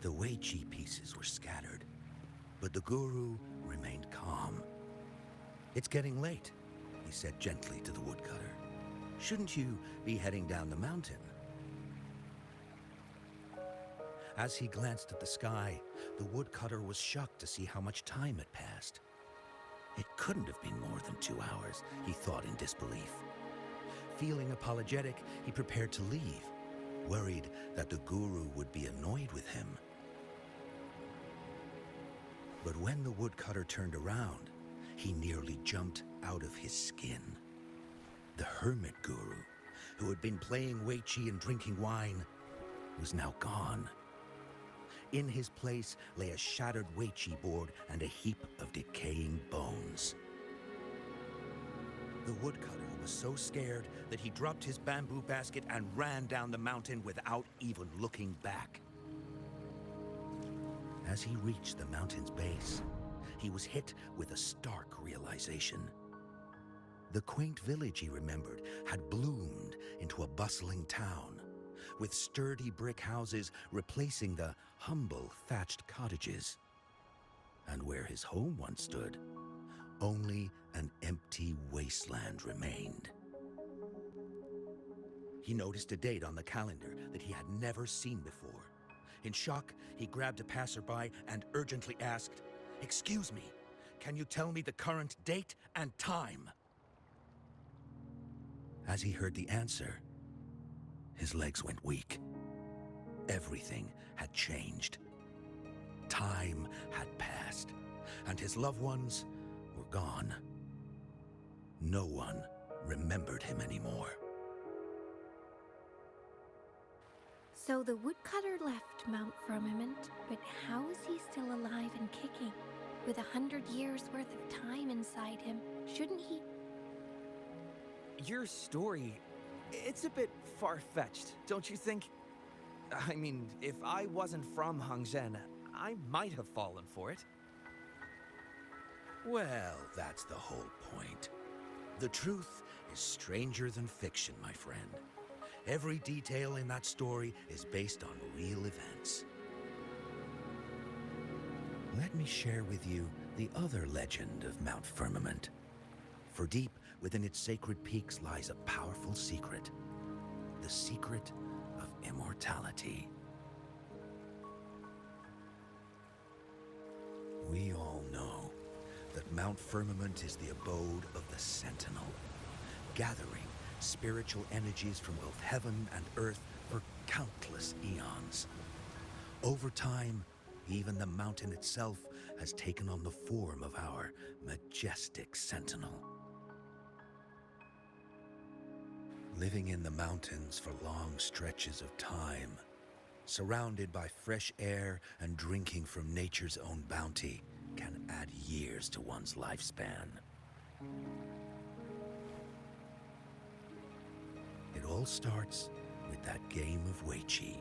The Weiqi pieces were scattered, but the guru remained calm. "It's getting late," he said gently to the woodcutter. "Shouldn't you be heading down the mountain?" As he glanced at the sky, the woodcutter was shocked to see how much time had passed. It couldn't have been more than 2 hours, he thought in disbelief. Feeling apologetic, he prepared to leave, worried that the guru would be annoyed with him. But when the woodcutter turned around, he nearly jumped out of his skin. The hermit guru, who had been playing Weiqi and drinking wine, was now gone. In his place lay a shattered Weiqi board and a heap of decaying bones. The woodcutter was so scared that he dropped his bamboo basket and ran down the mountain without even looking back. As he reached the mountain's base, he was hit with a stark realization. The quaint village he remembered had bloomed into a bustling town, with sturdy brick houses replacing the humble thatched cottages. And where his home once stood, only an empty wasteland remained. He noticed a date on the calendar that he had never seen before. In shock, he grabbed a passerby and urgently asked, "Excuse me, can you tell me the current date and time?" As he heard the answer, his legs went weak. Everything had changed. Time had passed, and his loved ones were gone. No one remembered him anymore. So the woodcutter left Mount Firmament, but how is he still alive and kicking? With 100 years worth of time inside him, shouldn't he? Your story, it's a bit far-fetched, don't you think? I mean, if I wasn't from Hongzhen, I might have fallen for it. Well, that's the whole point. The truth is stranger than fiction, my friend. Every detail in that story is based on real events. Let me share with you the other legend of Mount Firmament. For deep within its sacred peaks lies a powerful secret. The secret of immortality. We all know that Mount Firmament is the abode of the Sentinel, gathering spiritual energies from both heaven and earth for countless eons. Over time, even the mountain itself has taken on the form of our majestic sentinel. Living in the mountains for long stretches of time, surrounded by fresh air and drinking from nature's own bounty, can add years to one's lifespan. It all starts with that game of Weiqi,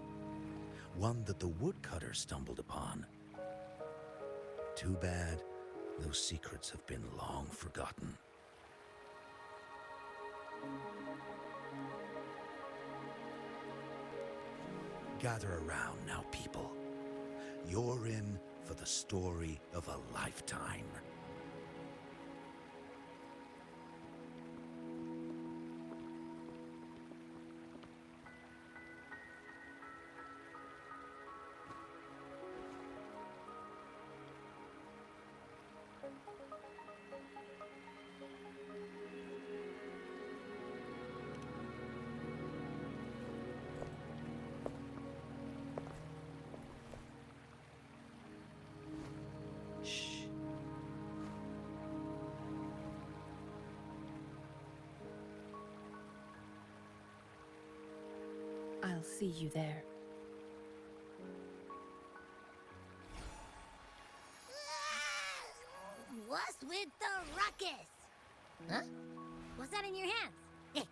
one that the woodcutter stumbled upon. Too bad those secrets have been long forgotten. Gather around now, people. You're in for the story of a lifetime. I'll see you there. What's with the ruckus? Huh? What's that in your hands? Eh.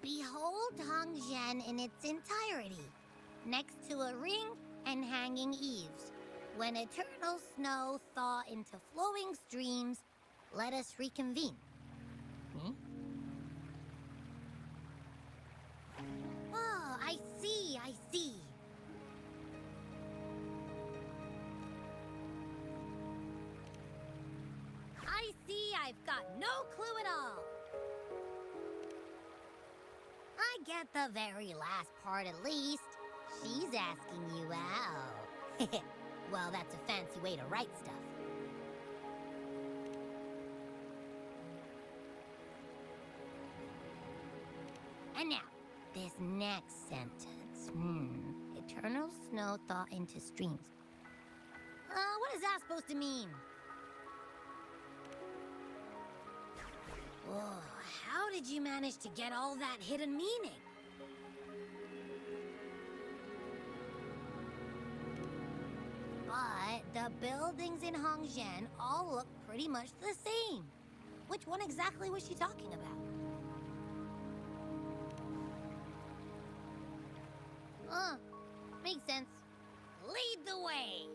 Behold Hongzhen in its entirety, next to a ring and hanging eaves. When eternal snow thaw into flowing streams, let us reconvene. I've got no clue at all. I get the very last part at least. She's asking you out. Well, that's a fancy way to write stuff. And now, this next sentence. Eternal snow thaw into streams. What is that supposed to mean? Whoa, how did you manage to get all that hidden meaning? But the buildings in Hongzhen all look pretty much the same. Which one exactly was she talking about? Makes sense. Lead the way!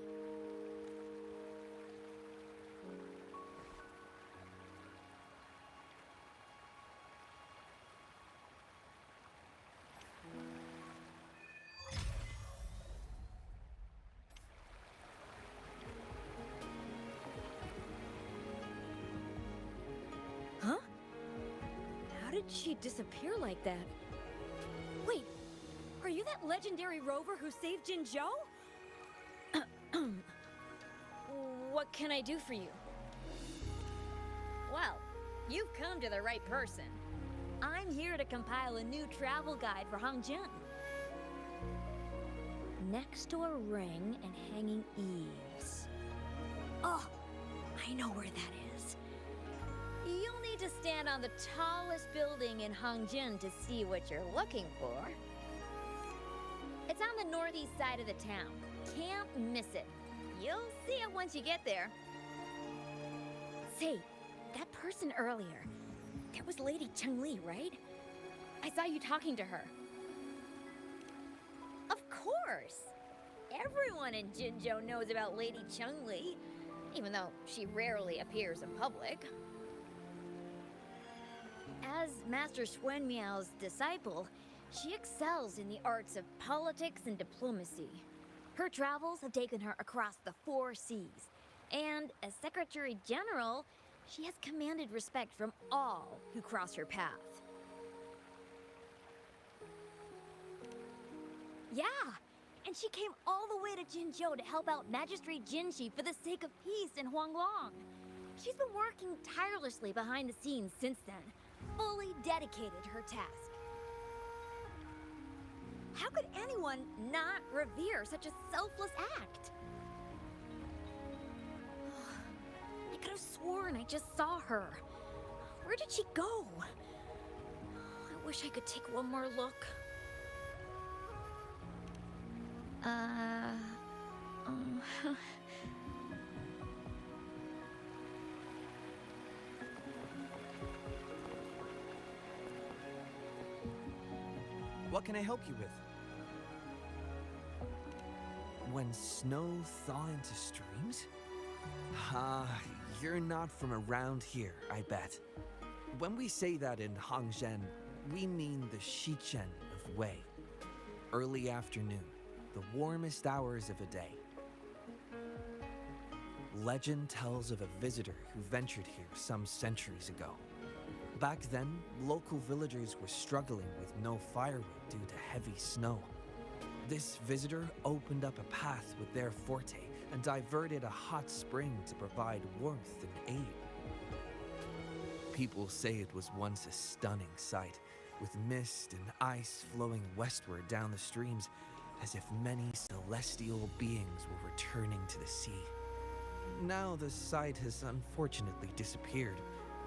Huh? How did she disappear like that? Wait, are you that legendary rover who saved Jinzhou? What can I do for you? Well, you've come to the right person. I'm here to compile a new travel guide for Hongzhen. Next to a ring and hanging eaves. Oh, I know where that is. You'll need to stand on the tallest building in Hongzhen to see what you're looking for. It's on the northeast side of the town. Can't miss it. You'll see it once you get there. Say, that person earlier, that was Lady Changli, right? I saw you talking to her. Of course! Everyone in Jinzhou knows about Lady Changli, even though she rarely appears in public. As Master Xuan Miao's disciple, she excels in the arts of politics and diplomacy. Her travels have taken her across the 4 seas, and as Secretary General, she has commanded respect from all who cross her path. Yeah, and she came all the way to Jinzhou to help out Magistrate Jinshi for the sake of peace in Huanglong. She's been working tirelessly behind the scenes since then, fully dedicated to her task. How could anyone not revere such a selfless act? I could have sworn I just saw her. Where did she go? I wish I could take one more look. What can I help you with? When snow thaw into streams? You're not from around here, I bet. When we say that in Hongzhen, we mean the Shichen of Wei. Early afternoon, the warmest hours of a day. Legend tells of a visitor who ventured here some centuries ago. Back then, local villagers were struggling with no firewood due to heavy snow. This visitor opened up a path with their forte and diverted a hot spring to provide warmth and aid. People say it was once a stunning sight, with mist and ice flowing westward down the streams, as if many celestial beings were returning to the sea. Now the sight has unfortunately disappeared,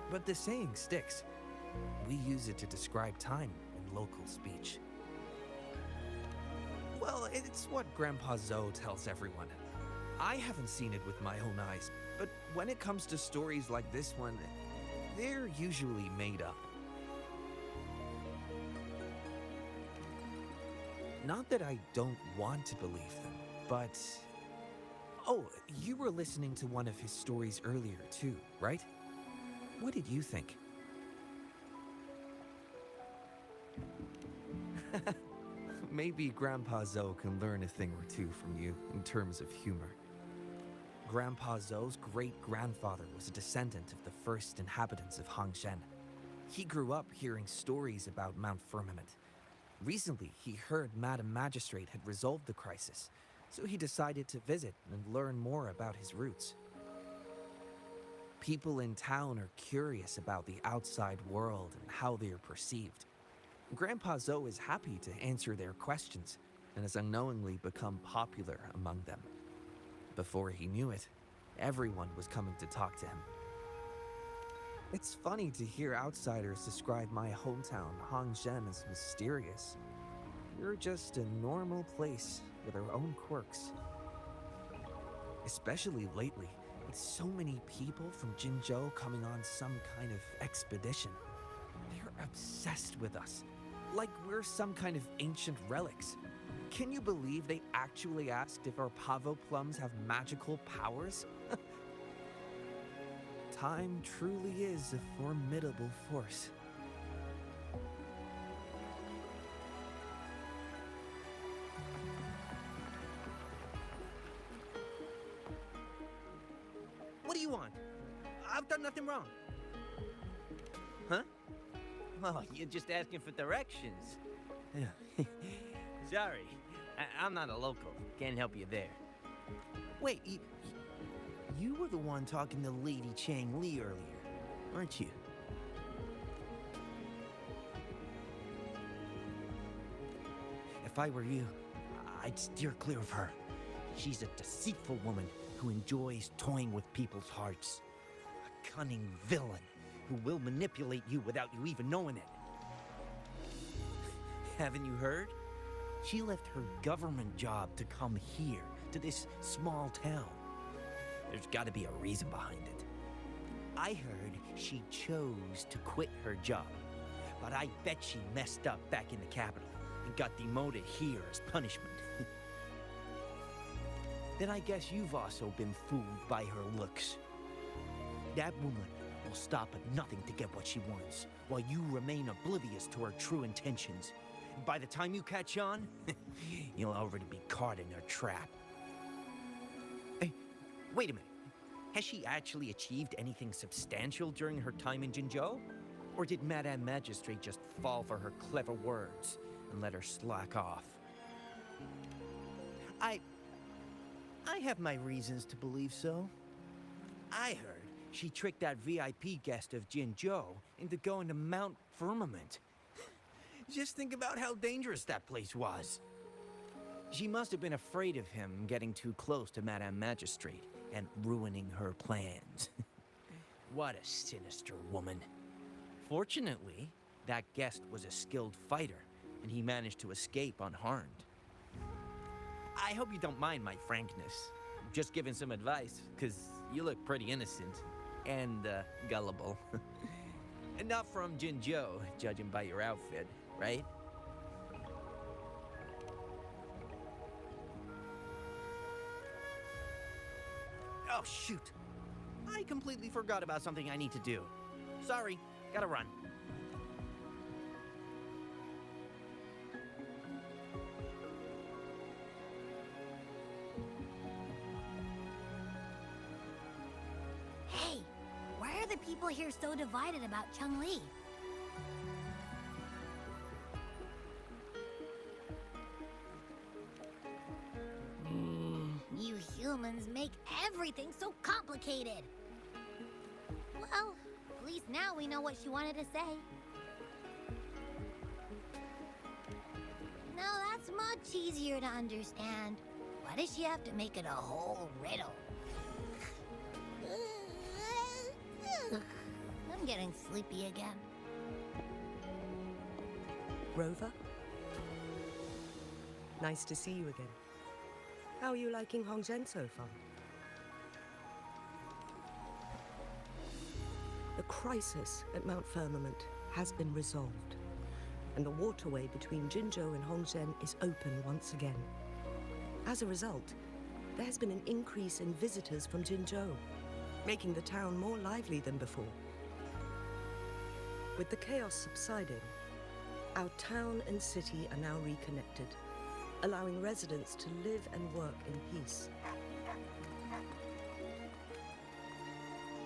but the saying sticks. We use it to describe time in local speech. Well, it's what Grandpa Zoe tells everyone. I haven't seen it with my own eyes, but when it comes to stories like this one, they're usually made up. Not that I don't want to believe them, but... Oh, you were listening to one of his stories earlier too, right? What did you think? Maybe Grandpa Zoe can learn a thing or two from you in terms of humor. Grandpa Zhou's great-grandfather was a descendant of the first inhabitants of Hongzhen. He grew up hearing stories about Mount Firmament. Recently, he heard Madam Magistrate had resolved the crisis, so he decided to visit and learn more about his roots. People in town are curious about the outside world and how they are perceived. Grandpa Zhou is happy to answer their questions and has unknowingly become popular among them. Before he knew it, everyone was coming to talk to him. It's funny to hear outsiders describe my hometown, Hongzhen, as mysterious. We're just a normal place with our own quirks. Especially lately, with so many people from Jinzhou coming on some kind of expedition. They're obsessed with us, like we're some kind of ancient relics. Can you believe they actually asked if our pavo plums have magical powers? Time truly is a formidable force. What do you want? I've done nothing wrong. Huh? Oh, you're just asking for directions. Sorry, I'm not a local. Can't help you there. Wait, you were the one talking to Lady Changli earlier, aren't you? If I were you, I'd steer clear of her. She's a deceitful woman who enjoys toying with people's hearts. A cunning villain who will manipulate you without you even knowing it. Haven't you heard? She left her government job to come here, to this small town. There's got to be a reason behind it. I heard she chose to quit her job, but I bet she messed up back in the capital and got demoted here as punishment. Then I guess you've also been fooled by her looks. That woman will stop at nothing to get what she wants, while you remain oblivious to her true intentions. By the time you catch on, you'll already be caught in her trap. Hey, wait a minute. Has she actually achieved anything substantial during her time in Jinzhou? Or did Madame Magistrate just fall for her clever words and let her slack off? I have my reasons to believe so. I heard she tricked that VIP guest of Jinzhou into going to Mount Firmament. Just think about how dangerous that place was. She must have been afraid of him getting too close to Madame Magistrate and ruining her plans. What a sinister woman. Fortunately, that guest was a skilled fighter, and he managed to escape unharmed. I hope you don't mind my frankness. Just giving some advice, because you look pretty innocent and gullible. And not from Jinzhou, judging by your outfit, right? Oh, shoot. I completely forgot about something I need to do. Sorry, gotta run. Hey, why are the people here so divided about Changli? You humans make everything so complicated. Well, at least now we know what she wanted to say. No, that's much easier to understand. Why does she have to make it a whole riddle? I'm getting sleepy again. Rover? Nice to see you again. How are you liking Hongzhen so far? The crisis at Mount Firmament has been resolved, and the waterway between Jinzhou and Hongzhen is open once again. As a result, there has been an increase in visitors from Jinzhou, making the town more lively than before. With the chaos subsiding, our town and city are now reconnected, allowing residents to live and work in peace.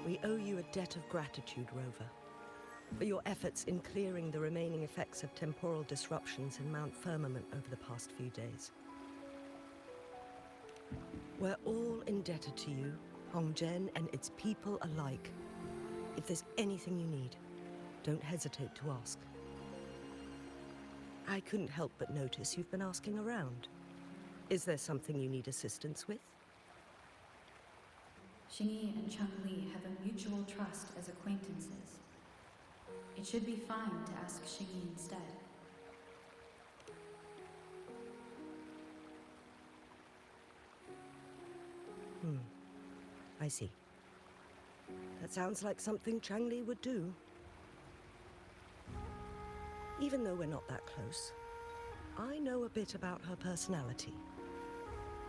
We owe you a debt of gratitude, Rover, for your efforts in clearing the remaining effects of temporal disruptions in Mount Firmament over the past few days. We're all indebted to you, Hongzhen and its people alike. If there's anything you need, don't hesitate to ask. I couldn't help but notice you've been asking around. Is there something you need assistance with? Xingyi and Changli have a mutual trust as acquaintances. It should be fine to ask Xingyi instead. I see. That sounds like something Changli would do. Even though we're not that close, I know a bit about her personality.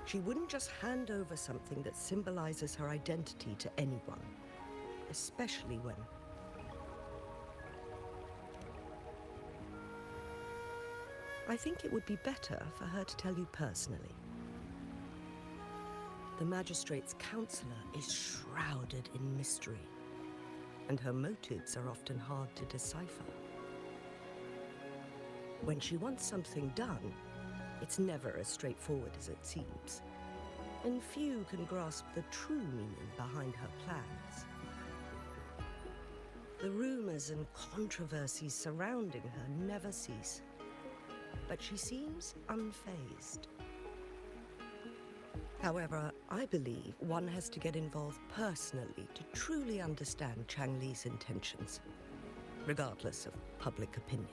She wouldn't just hand over something that symbolizes her identity to anyone, especially when... I think it would be better for her to tell you personally. The Magistrate's counselor is shrouded in mystery, and her motives are often hard to decipher. When she wants something done, it's never as straightforward as it seems, and few can grasp the true meaning behind her plans. The rumors and controversies surrounding her never cease, but she seems unfazed. However, I believe one has to get involved personally to truly understand Changli's intentions, regardless of public opinion.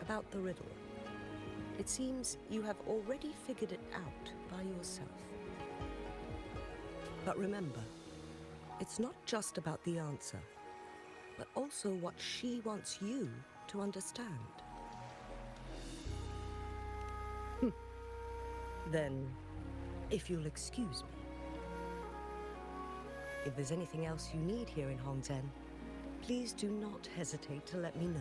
About the riddle, it seems you have already figured it out by yourself. But remember, it's not just about the answer, but also what she wants you to understand. Then, if you'll excuse me, if there's anything else you need here in Hongzhen, please do not hesitate to let me know.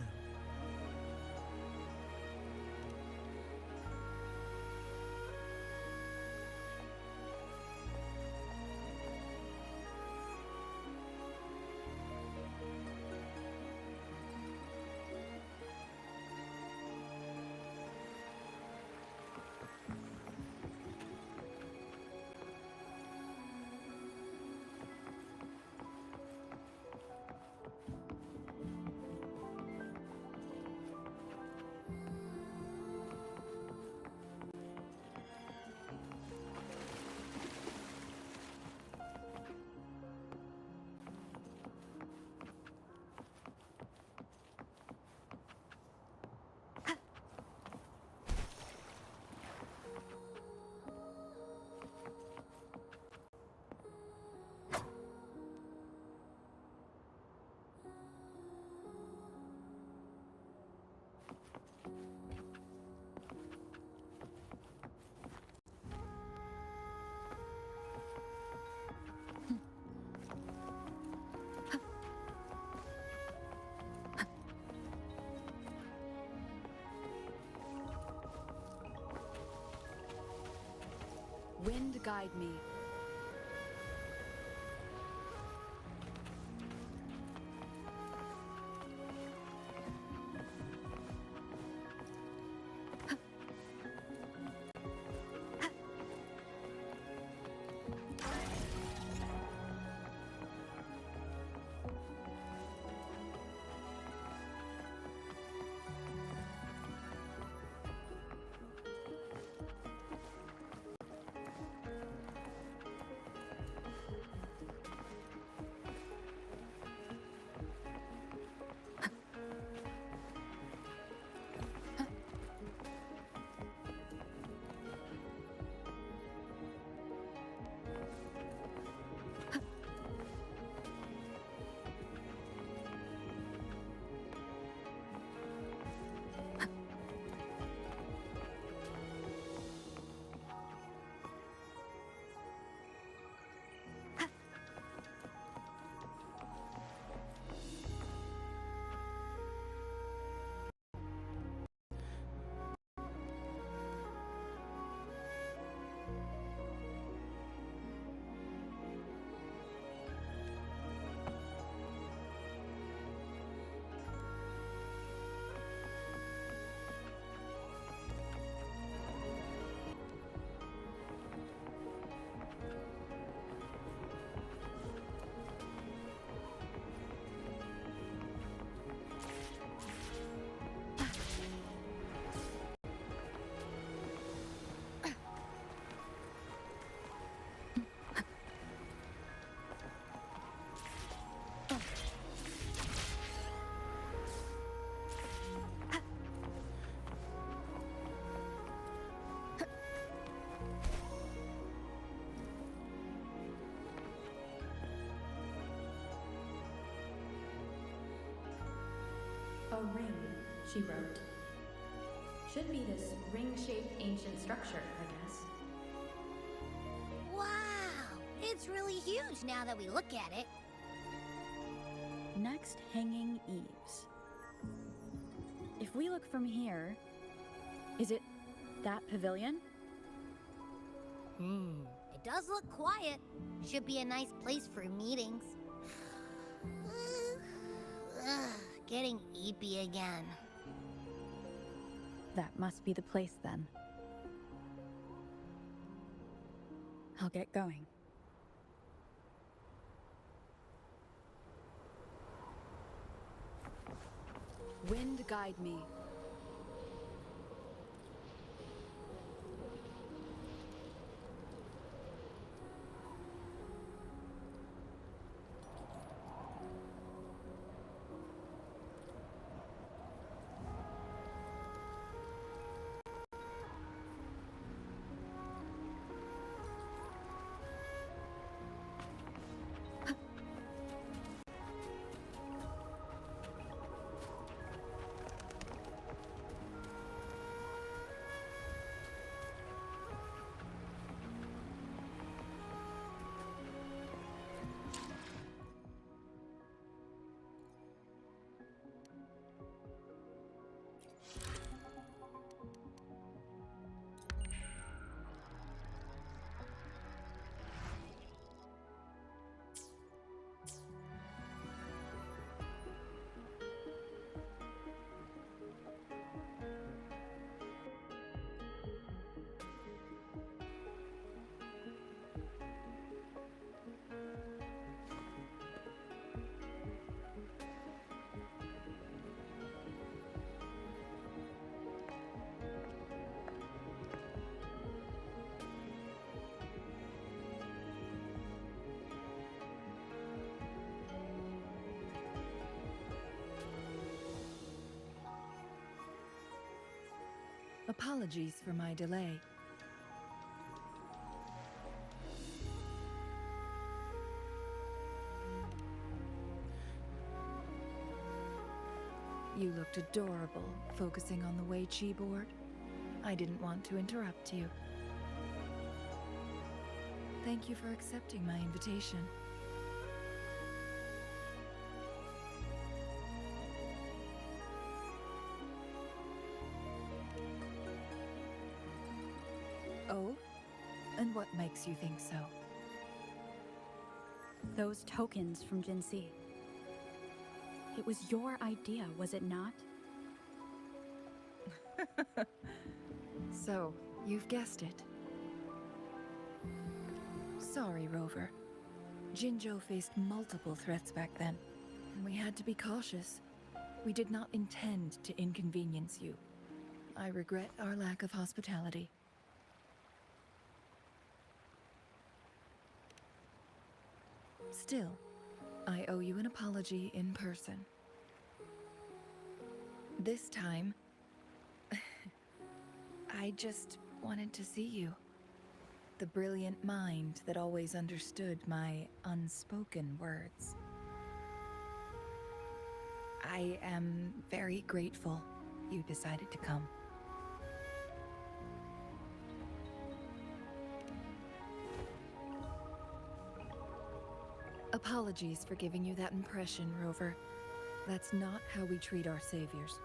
Wind guide me. she wrote. Should be this ring-shaped ancient structure, I guess. Wow! It's really huge now that we look at it. Next, hanging eaves. If we look from here, is it that pavilion? It does look quiet. Should be a nice place for meetings. Getting eepy again. That must be the place then. I'll get going. Wind guide me. Apologies for my delay. You looked adorable, focusing on the Wei Chi board. I didn't want to interrupt you. Thank you for accepting my invitation. Oh? And what makes you think so? Those tokens from Jinxi. It was your idea, was it not? So, you've guessed it. Sorry, Rover. Jinzhou faced multiple threats back then, and we had to be cautious. We did not intend to inconvenience you. I regret our lack of hospitality. Still, I owe you an apology in person. This time, I just wanted to see you. The brilliant mind that always understood my unspoken words. I am very grateful you decided to come. Apologies for giving you that impression, Rover. That's not how we treat our saviors.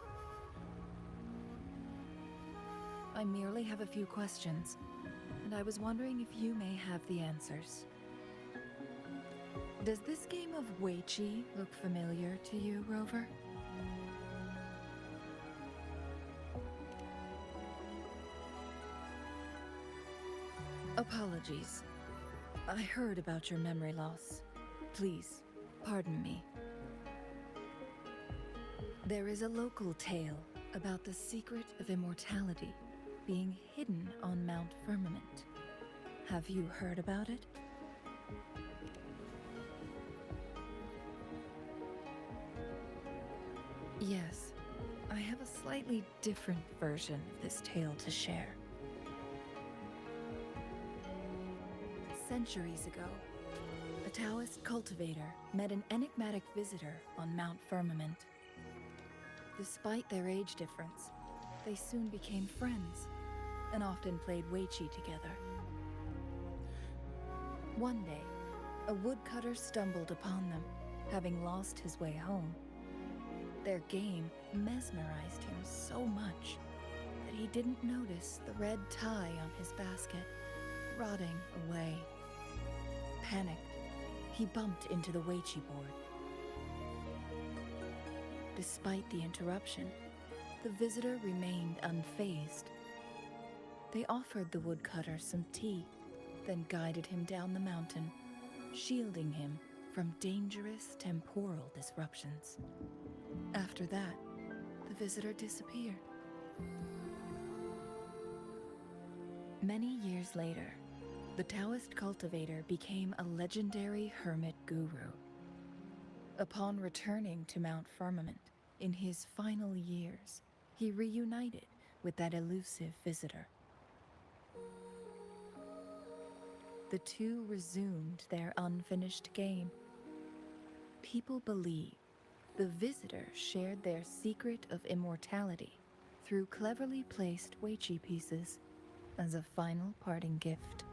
I merely have a few questions, and I was wondering if you may have the answers. Does this game of Wei Chi look familiar to you, Rover? Apologies. I heard about your memory loss. Please, pardon me. There is a local tale about the secret of immortality being hidden on Mount Firmament. Have you heard about it? Yes, I have a slightly different version of this tale to share. Centuries ago, a Taoist cultivator met an enigmatic visitor on Mount Firmament. Despite their age difference, they soon became friends and often played Weiqi together. One day, a woodcutter stumbled upon them, having lost his way home. Their game mesmerized him so much that he didn't notice the red tie on his basket rotting away. Panicked, he bumped into the Weiqi board. Despite the interruption, the visitor remained unfazed. They offered the woodcutter some tea, then guided him down the mountain, shielding him from dangerous temporal disruptions. After that, the visitor disappeared. Many years later, the Taoist cultivator became a legendary hermit guru. Upon returning to Mount Firmament in his final years, he reunited with that elusive visitor. The two resumed their unfinished game. People believe the visitor shared their secret of immortality through cleverly placed Weiqi pieces as a final parting gift.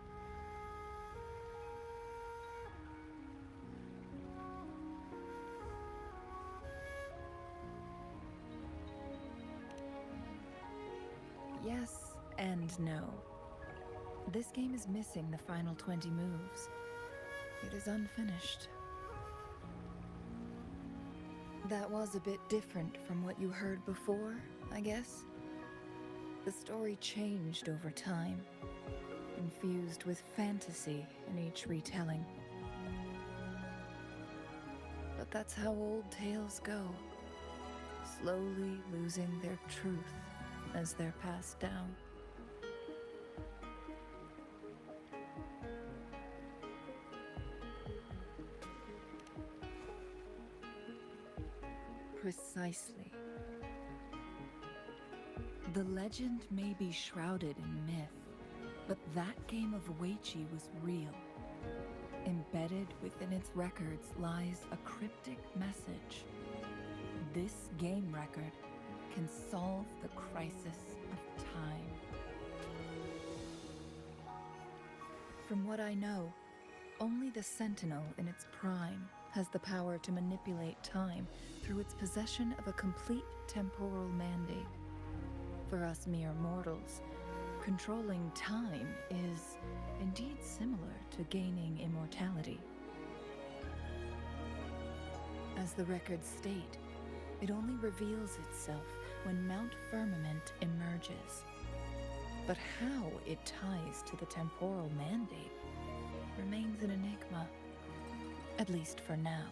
Yes and no. This game is missing the final 20 moves. It is unfinished. That was a bit different from what you heard before, I guess. The story changed over time, infused with fantasy in each retelling. But that's how old tales go, slowly losing their truth as they're passed down. Precisely. The legend may be shrouded in myth, but that game of Weiqi was real. Embedded within its records lies a cryptic message. This game record can solve the crisis of time. From what I know, only the Sentinel in its prime has the power to manipulate time through its possession of a complete temporal mandate. For us mere mortals, controlling time is indeed similar to gaining immortality. As the records state, it only reveals itself when Mount Firmament emerges. But how it ties to the temporal mandate remains an enigma, at least for now.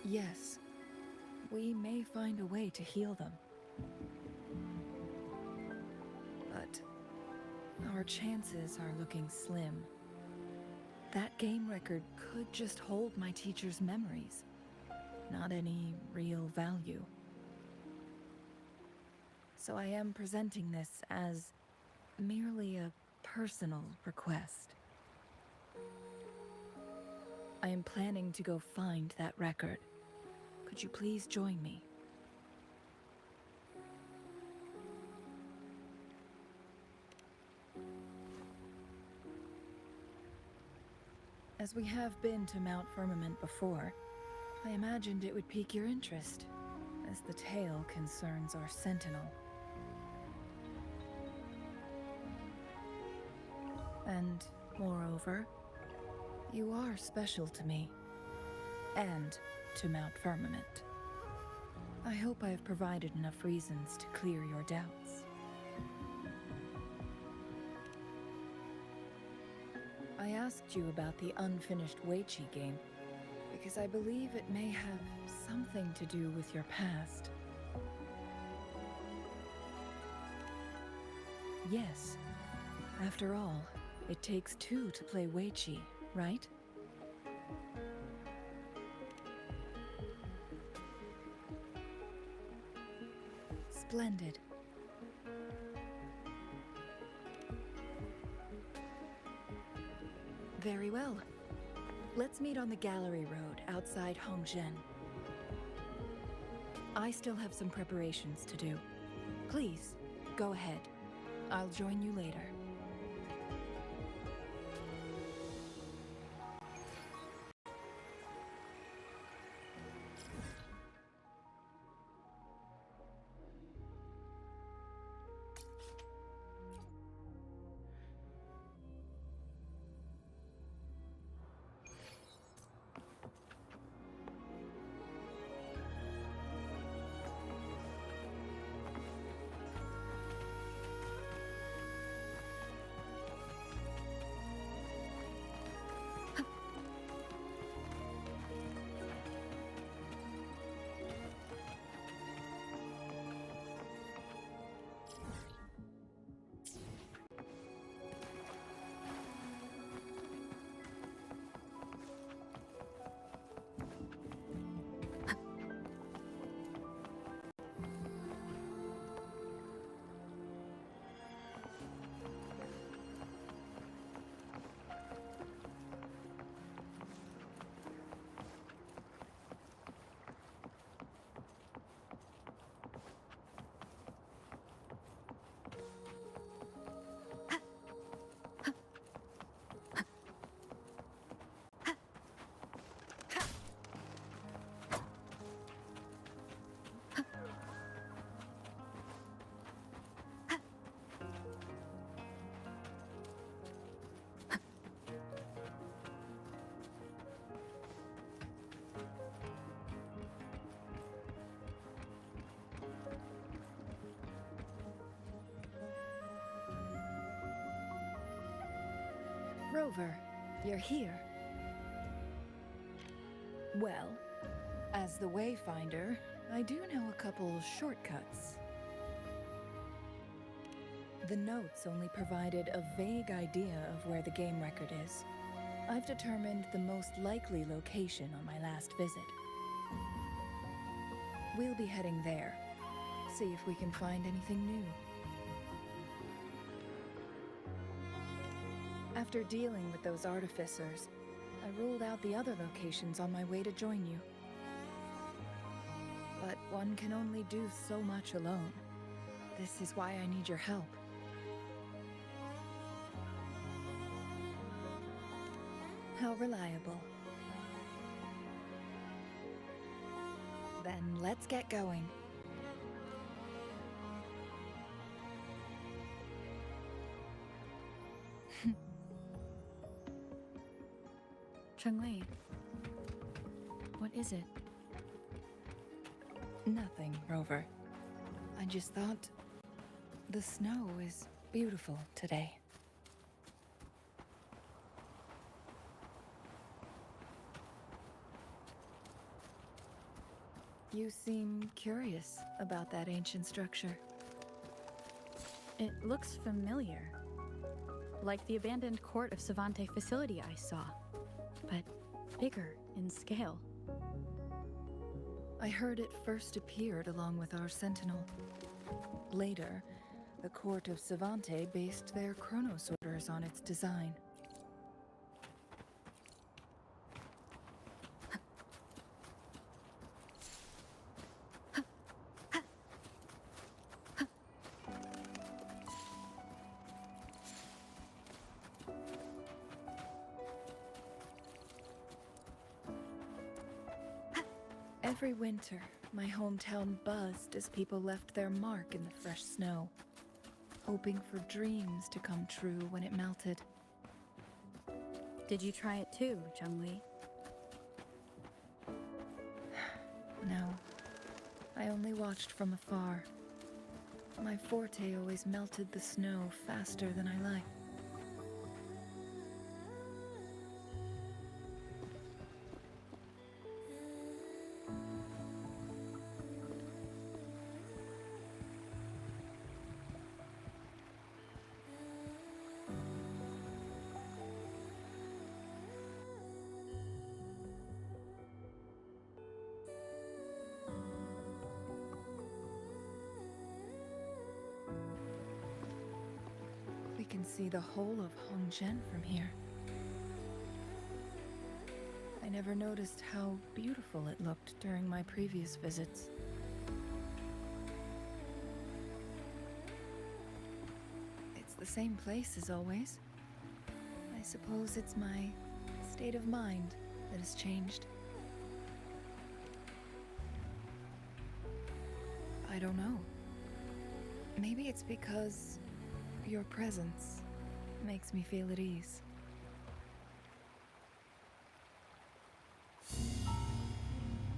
Yes, we may find a way to heal them. But our chances are looking slim. That game record could just hold my teacher's memories, not any real value. So I am presenting this as merely a personal request. I am planning to go find that record. Could you please join me? As we have been to Mount Firmament before, I imagined it would pique your interest, as the tale concerns our Sentinel. And, moreover, you are special to me, and to Mount Firmament. I hope I have provided enough reasons to clear your doubts. I asked you about the unfinished Weiqi game because I believe it may have something to do with your past. Yes. After all, it takes two to play Weiqi, right? Splendid. Very well. Let's meet on the Gallery Road outside Hongzhen. I still have some preparations to do. Please, go ahead. I'll join you later. Rover, you're here. Well, as the Wayfinder, I do know a couple shortcuts. The notes only provided a vague idea of where the game record is. I've determined the most likely location on my last visit. We'll be heading there. See if we can find anything new. After dealing with those artificers, I ruled out the other locations on my way to join you. But one can only do so much alone. This is why I need your help. How reliable. Then let's get going. Changli, what is it? Nothing, Rover. I just thought the snow is beautiful today. You seem curious about that ancient structure. It looks familiar. Like the abandoned court of Savante facility I saw, but bigger in scale. I heard it first appeared along with our sentinel. Later, the court of Savante based their chronos orders on its design. Every winter, my hometown buzzed as people left their mark in the fresh snow, hoping for dreams to come true when it melted. Did you try it too, Changli? No, I only watched from afar. My forte always melted the snow faster than I liked. We can see the whole of Hongzhen from here. never noticed how beautiful it looked during my previous visits. It's the same place as always. I suppose it's my state of mind that has changed. I don't know. Maybe it's because your presence makes me feel at ease.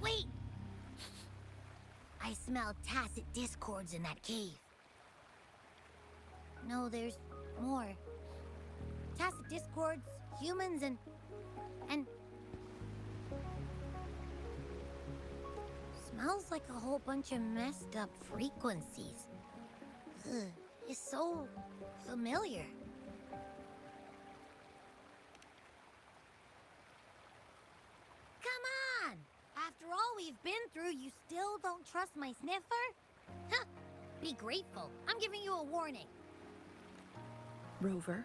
Wait! I smell tacit discords in that cave. No, there's more. Tacit discords, humans, and... Smells like a whole bunch of messed up frequencies. Ugh, it's so familiar. Come on! After all we've been through, you still don't trust my sniffer? Huh! Be grateful. I'm giving you a warning. Rover,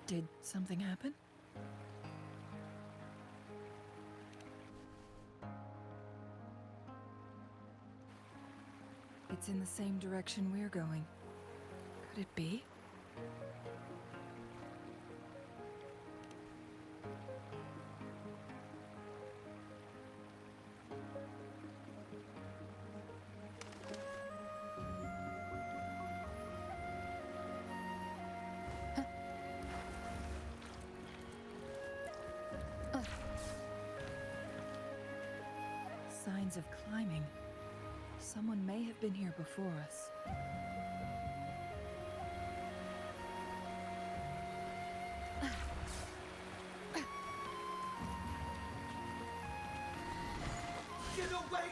did something happen? It's in the same direction we're going. Could it be? Signs of climbing. Someone may have been here before us. Get away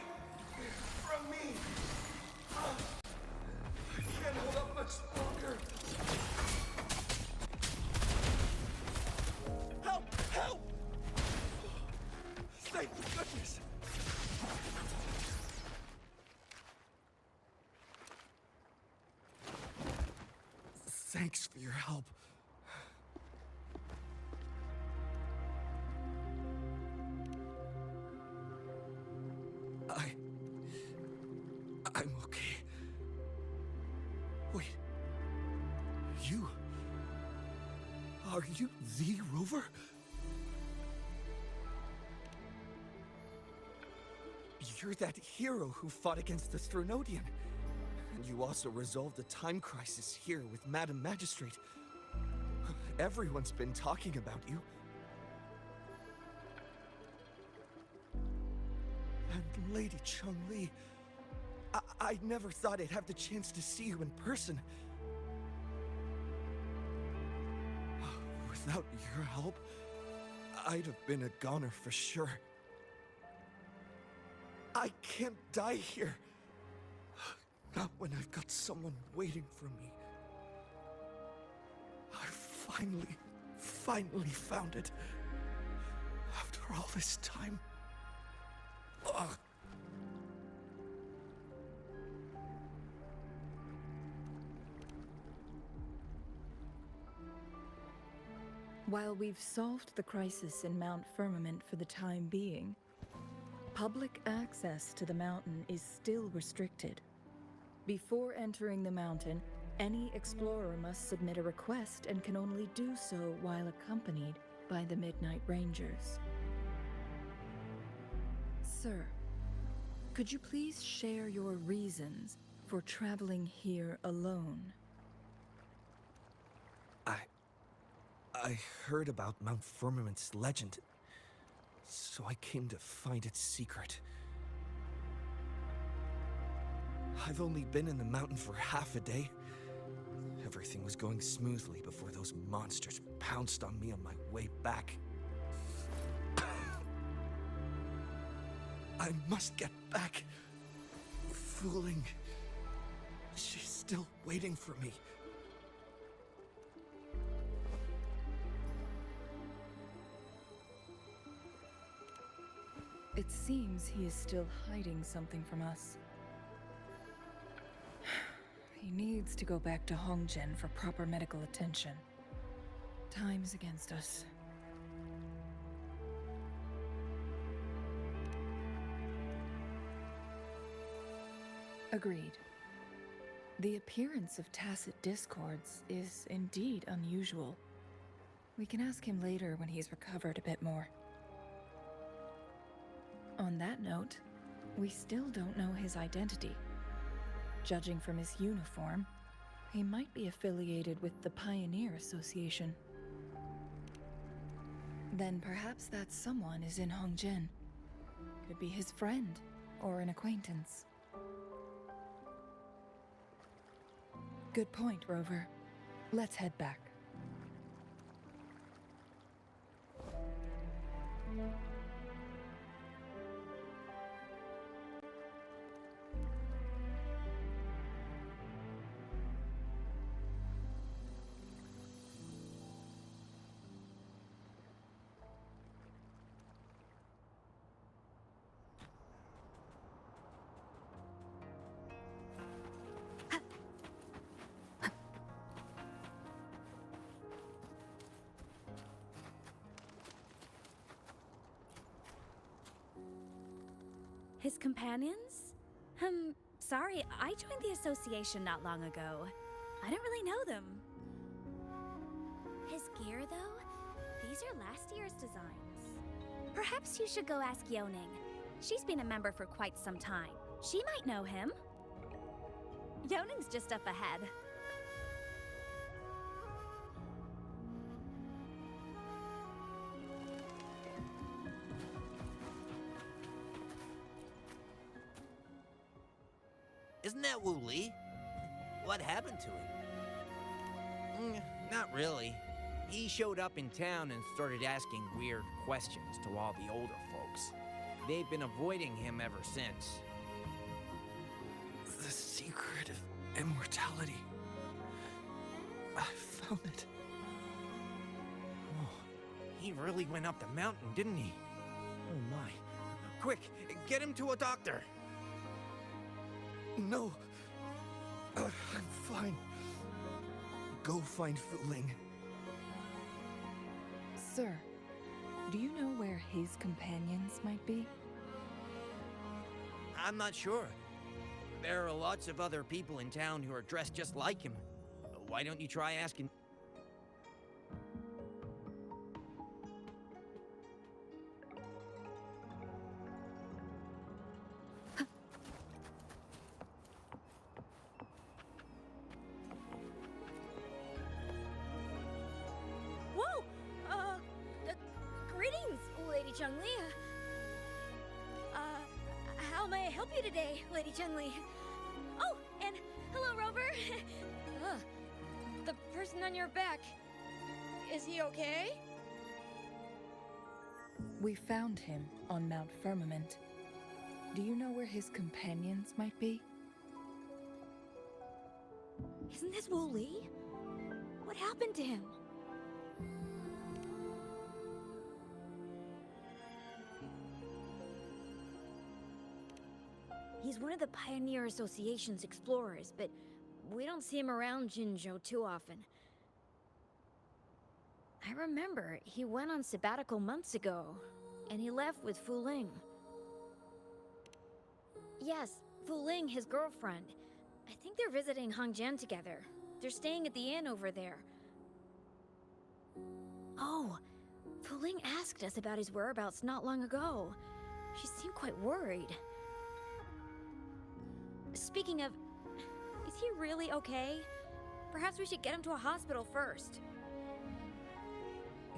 from me! I can't hold up much longer. Help! Help! Thank goodness! Thanks for your help. I'm okay. Wait. You? Are you the Rover? You're that hero who fought against the Stronodian. And you also resolved a time crisis here with Madam Magistrate. Everyone's been talking about you. And Lady Changli, I never thought I'd have the chance to see you in person. Without your help, I'd have been a goner for sure. I can't die here. Not when I've got someone waiting for me. I finally found it. After all this time. Ugh. While we've solved the crisis in Mount Firmament for the time being, public access to the mountain is still restricted. Before entering the mountain, any explorer must submit a request and can only do so while accompanied by the Midnight Rangers. Sir, could you please share your reasons for traveling here alone? I heard about Mount Firmament's legend, so I came to find its secret. I've only been in the mountain for half a day. Everything was going smoothly before those monsters pounced on me on my way back. I must get back. Fooling. She's still waiting for me. It seems he is still hiding something from us. He needs to go back to Hongzhen for proper medical attention. Time's against us. Agreed. The appearance of tacit discords is indeed unusual. We can ask him later when he's recovered a bit more. On that note, we still don't know his identity. Judging from his uniform, he might be affiliated with the Pioneer Association. Then perhaps that someone is in Hongjian. Could be his friend or an acquaintance. Good point, Rover. Let's head back. His companions? Sorry, I joined the association not long ago. I don't really know them. His gear, though? These are last year's designs. Perhaps you should go ask Yoning. She's been a member for quite some time. She might know him. Yoning's just up ahead. Isn't that Wu Li? What happened to him? Not really. He showed up in town and started asking weird questions to all the older folks. They've been avoiding him ever since. The secret of immortality. I found it. Oh, he really went up the mountain, didn't he? Oh my. Quick, get him to a doctor. No. I'm fine. Go find Fu Ling. Sir, do you know where his companions might be? I'm not sure. There are lots of other people in town who are dressed just like him. Why don't you try asking? Whoa! Greetings, Lady Changli. How may I help you today, Lady Changli? Oh, and hello, Rover. The person on your back, is he okay? We found him on Mount Firmament. Do you know where his companions might be? Isn't this Wu Li? What happened to him? He's one of the Pioneer Association's explorers, but we don't see him around Jinzhou too often. I remember he went on sabbatical months ago, and he left with Fu Ling. Yes, Fu Ling, his girlfriend. I think they're visiting Hongjian together. They're staying at the inn over there. Oh, Fu Ling asked us about his whereabouts not long ago. She seemed quite worried. Speaking of, is he really okay? Perhaps we should get him to a hospital first.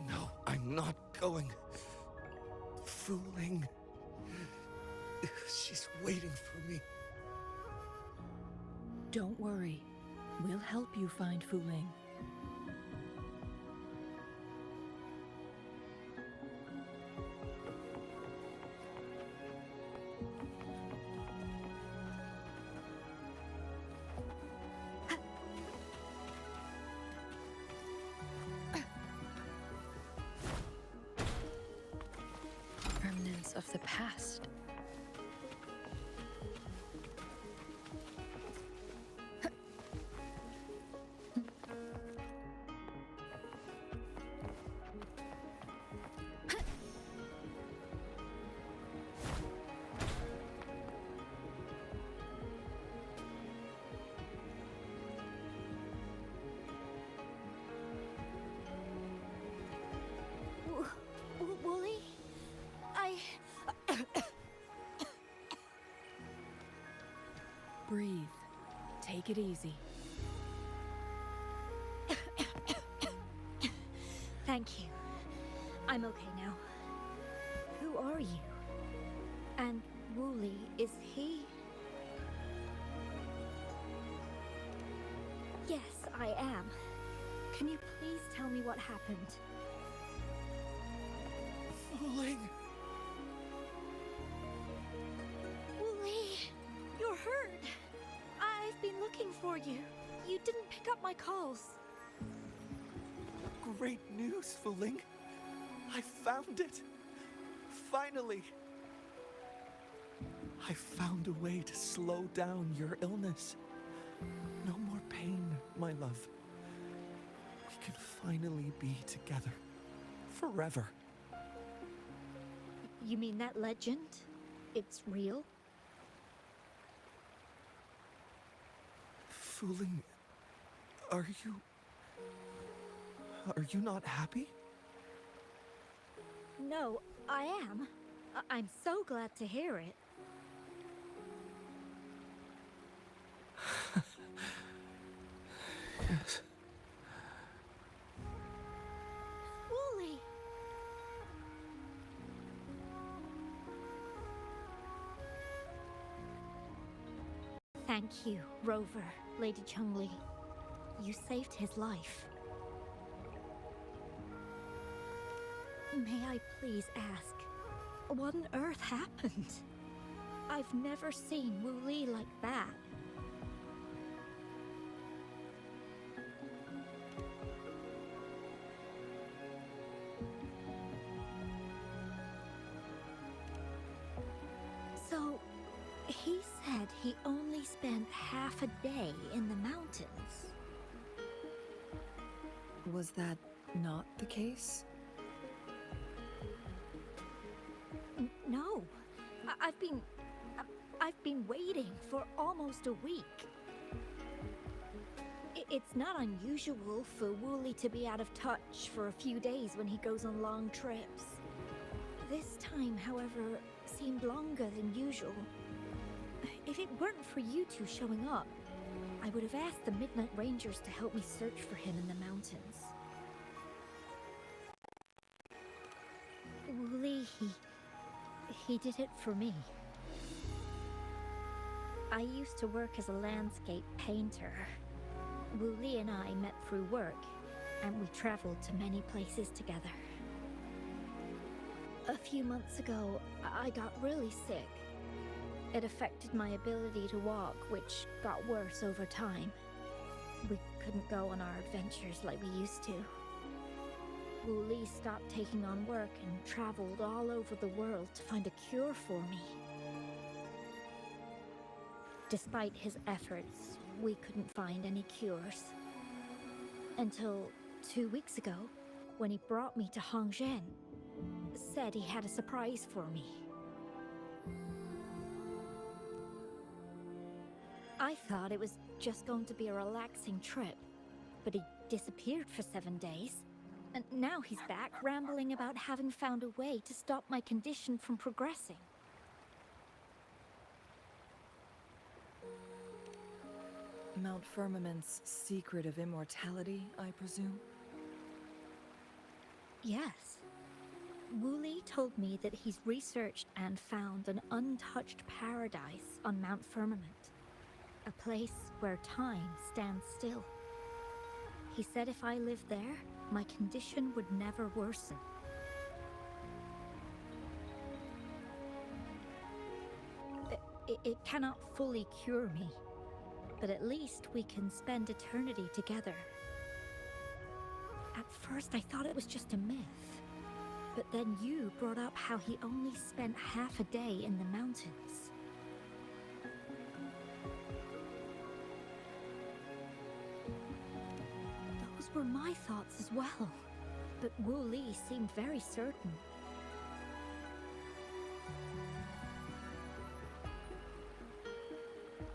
No, I'm not going. Fu Ling. She's waiting for me. Don't worry. We'll help you find Fu Ling. Remnants of the past. breathe. Take it easy. Thank you. I'm okay now. Who are you? And Wooly, is he? Yes, I am. Can you please tell me what happened? Fooling! Wooly, you're hurt. I've been looking for you. You didn't pick up my calls. Great news, Fooling! I found it! Finally! I found a way to slow down your illness. No more pain, my love. We can finally be together. Forever. You mean that legend? It's real? Fooling, are you not happy? No, I am. I'm so glad to hear it. Yes. Wooly! Thank you, Rover, Lady Changli. You saved his life. May I please ask, what on earth happened? I've never seen Wooly like that. So, he said he only spent half a day in the mountains. Was that not the case? No, I've been waiting for almost a week. It's not unusual for Wooly to be out of touch for a few days when he goes on long trips. This time, however, seemed longer than usual. If it weren't for you two showing up, I would have asked the Midnight Rangers to help me search for him in the mountains. Wooly, he did it for me. I used to work as a landscape painter. Wooly and I met through work, and we traveled to many places together. A few months ago, I got really sick. It affected my ability to walk, which got worse over time. We couldn't go on our adventures like we used to. Wooly stopped taking on work and traveled all over the world to find a cure for me. Despite his efforts, we couldn't find any cures. Until 2 weeks ago, when he brought me to Hongzhen, said he had a surprise for me. I thought it was just going to be a relaxing trip, but he disappeared for 7 days. And now he's back rambling about having found a way to stop my condition from progressing. Mount Firmament's secret of immortality, I presume? Yes. Wooly told me that he's researched and found an untouched paradise on Mount Firmament. A place where time stands still. He said if I lived there, my condition would never worsen. It cannot fully cure me, but at least we can spend eternity together. At first I thought it was just a myth, but then you brought up how he only spent half a day in the mountains. Those were my thoughts as well, but Wooly seemed very certain.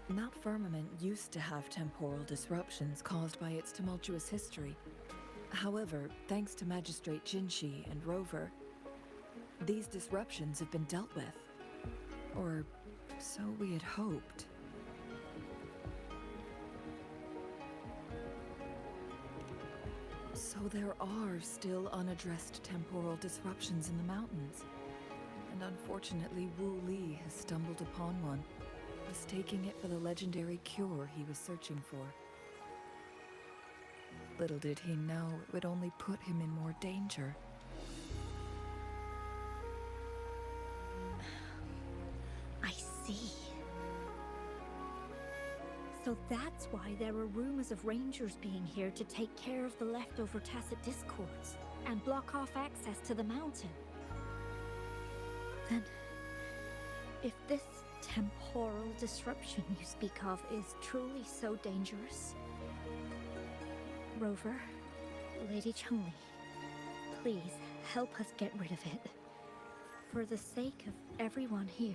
Mount Firmament used to have temporal disruptions caused by its tumultuous history. However, thanks to Magistrate Jinshi and Rover, these disruptions have been dealt with. Or so we had hoped. So there are still unaddressed temporal disruptions in the mountains. And unfortunately, Wu Li has stumbled upon one, mistaking it for the legendary cure he was searching for. Little did he know it would only put him in more danger. I see. So that's why there were rumors of rangers being here to take care of the leftover tacit discords and block off access to the mountain. Then, if this temporal disruption you speak of is truly so dangerous, Rover, Lady Changli, please help us get rid of it. For the sake of everyone here.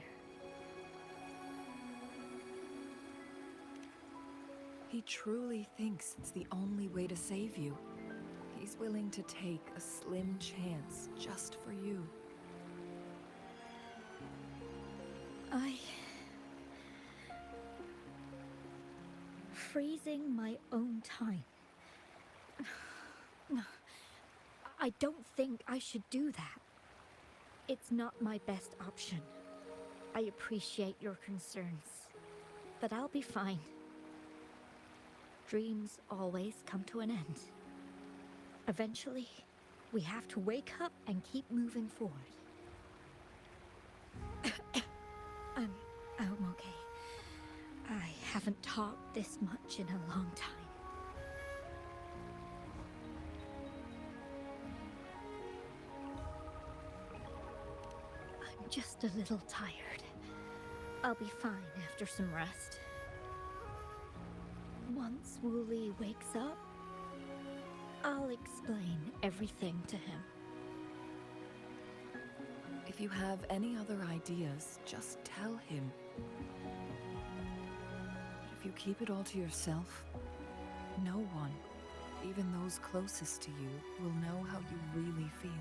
He truly thinks it's the only way to save you. He's willing to take a slim chance just for you. Freezing my own time. I don't think I should do that. It's not my best option. I appreciate your concerns, but I'll be fine. Dreams always come to an end. Eventually, we have to wake up and keep moving forward. I'm okay. I haven't talked this much in a long time. I'm just a little tired. I'll be fine after some rest. Once Wu Li wakes up, I'll explain everything to him. If you have any other ideas, just tell him. If you keep it all to yourself, no one, even those closest to you, will know how you really feel.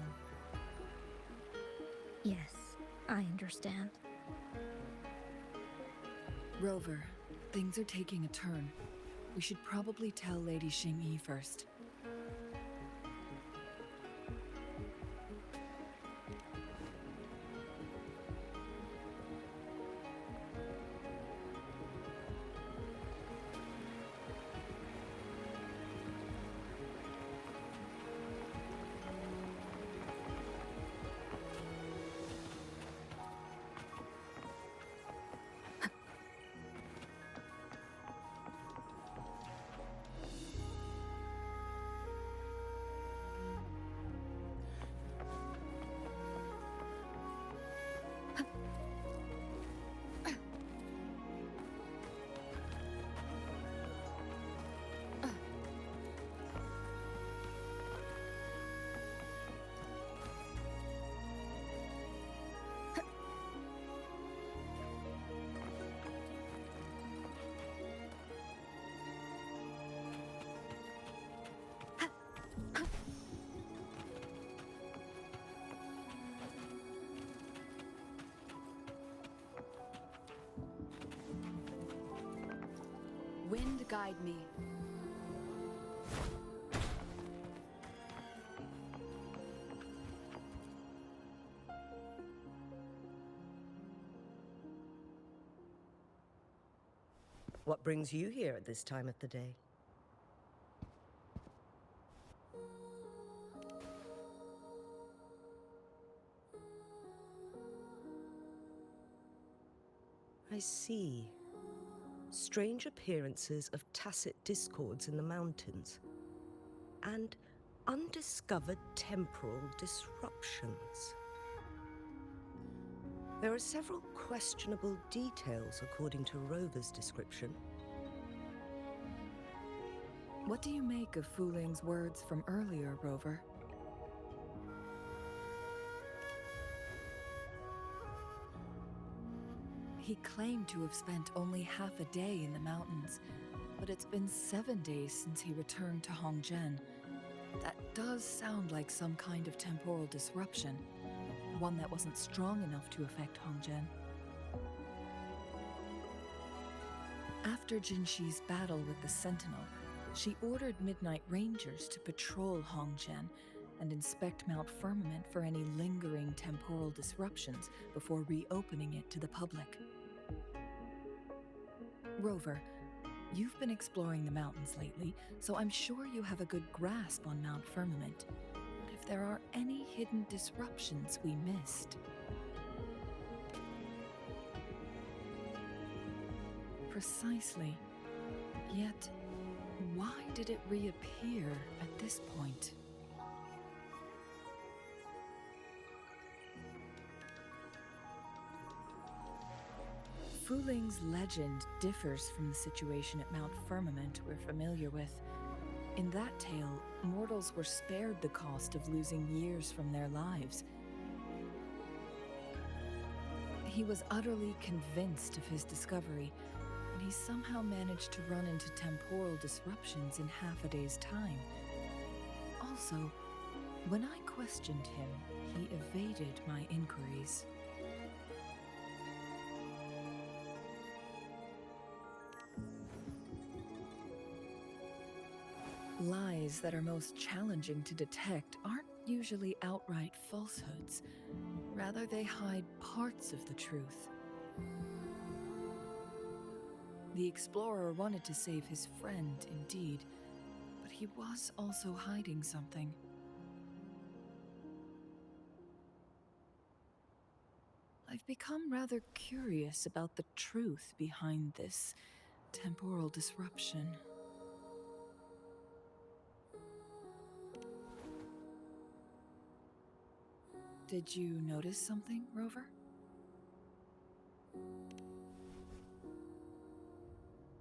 Yes, I understand. Rover, things are taking a turn. We should probably tell Lady Xingyi first. Wind guide me. What brings you here at this time of the day? I see. Strange appearances of tacit discords in the mountains, and undiscovered temporal disruptions. There are several questionable details according to Rover's description. What do you make of Fu Ling's words from earlier, Rover? He claimed to have spent only half a day in the mountains, but it's been 7 days since he returned to Hongzhen. That does sound like some kind of temporal disruption, one that wasn't strong enough to affect Hongzhen. After Jinxi's battle with the Sentinel, She ordered Midnight Rangers to patrol Hongzhen and inspect Mount Firmament for any lingering temporal disruptions before reopening it to the public. Rover, you've been exploring the mountains lately, so I'm sure you have a good grasp on Mount Firmament. But if there are any hidden disruptions we missed... Precisely. Yet, why did it reappear at this point? Fuling's legend differs from the situation at Mount Firmament we're familiar with. In that tale, mortals were spared the cost of losing years from their lives. He was utterly convinced of his discovery, and he somehow managed to run into temporal disruptions in half a day's time. Also, when I questioned him, he evaded my inquiries. Lies that are most challenging to detect aren't usually outright falsehoods. Rather, they hide parts of the truth. The explorer wanted to save his friend, indeed, but he was also hiding something. I've become rather curious about the truth behind this temporal disruption. Did you notice something, Rover?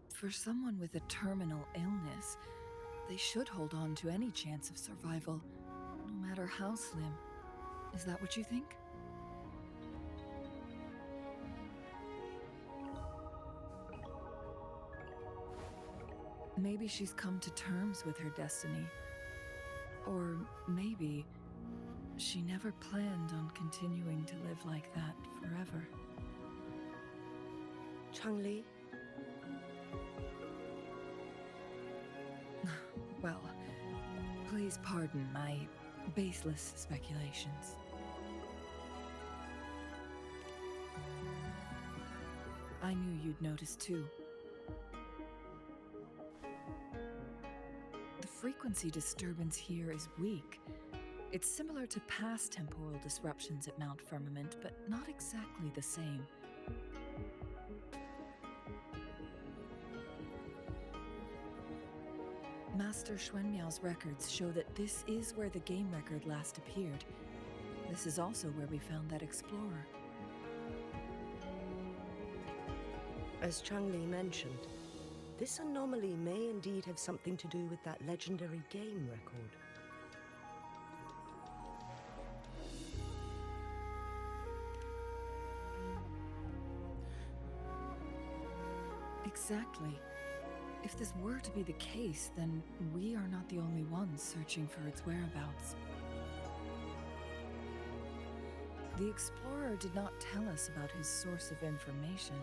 For someone with a terminal illness, they should hold on to any chance of survival, no matter how slim. Is that what you think? Maybe she's come to terms with her destiny. Or maybe she never planned on continuing to live like that forever. Changli? Well, please pardon my baseless speculations. I knew you'd notice too. The frequency disturbance here is weak. It's similar to past temporal disruptions at Mount Firmament, but not exactly the same. Master Xuanmiao's records show that this is where the game record last appeared. This is also where we found that explorer. As Changli mentioned, this anomaly may indeed have something to do with that legendary game record. Exactly. If this were to be the case, then we are not the only ones searching for its whereabouts. The explorer did not tell us about his source of information.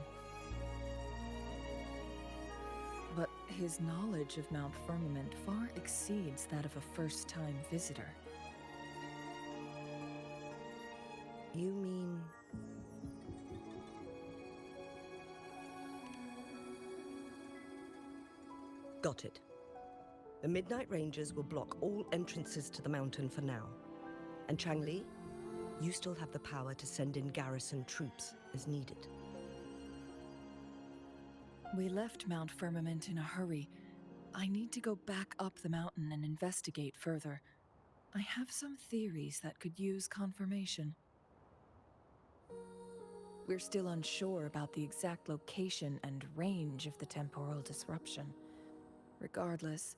But his knowledge of Mount Firmament far exceeds that of a first-time visitor. You mean... Got it. The Midnight Rangers will block all entrances to the mountain for now. And Changli, you still have the power to send in garrison troops as needed. We left Mount Firmament in a hurry. I need to go back up the mountain and investigate further. I have some theories that could use confirmation. We're still unsure about the exact location and range of the temporal disruption. Regardless,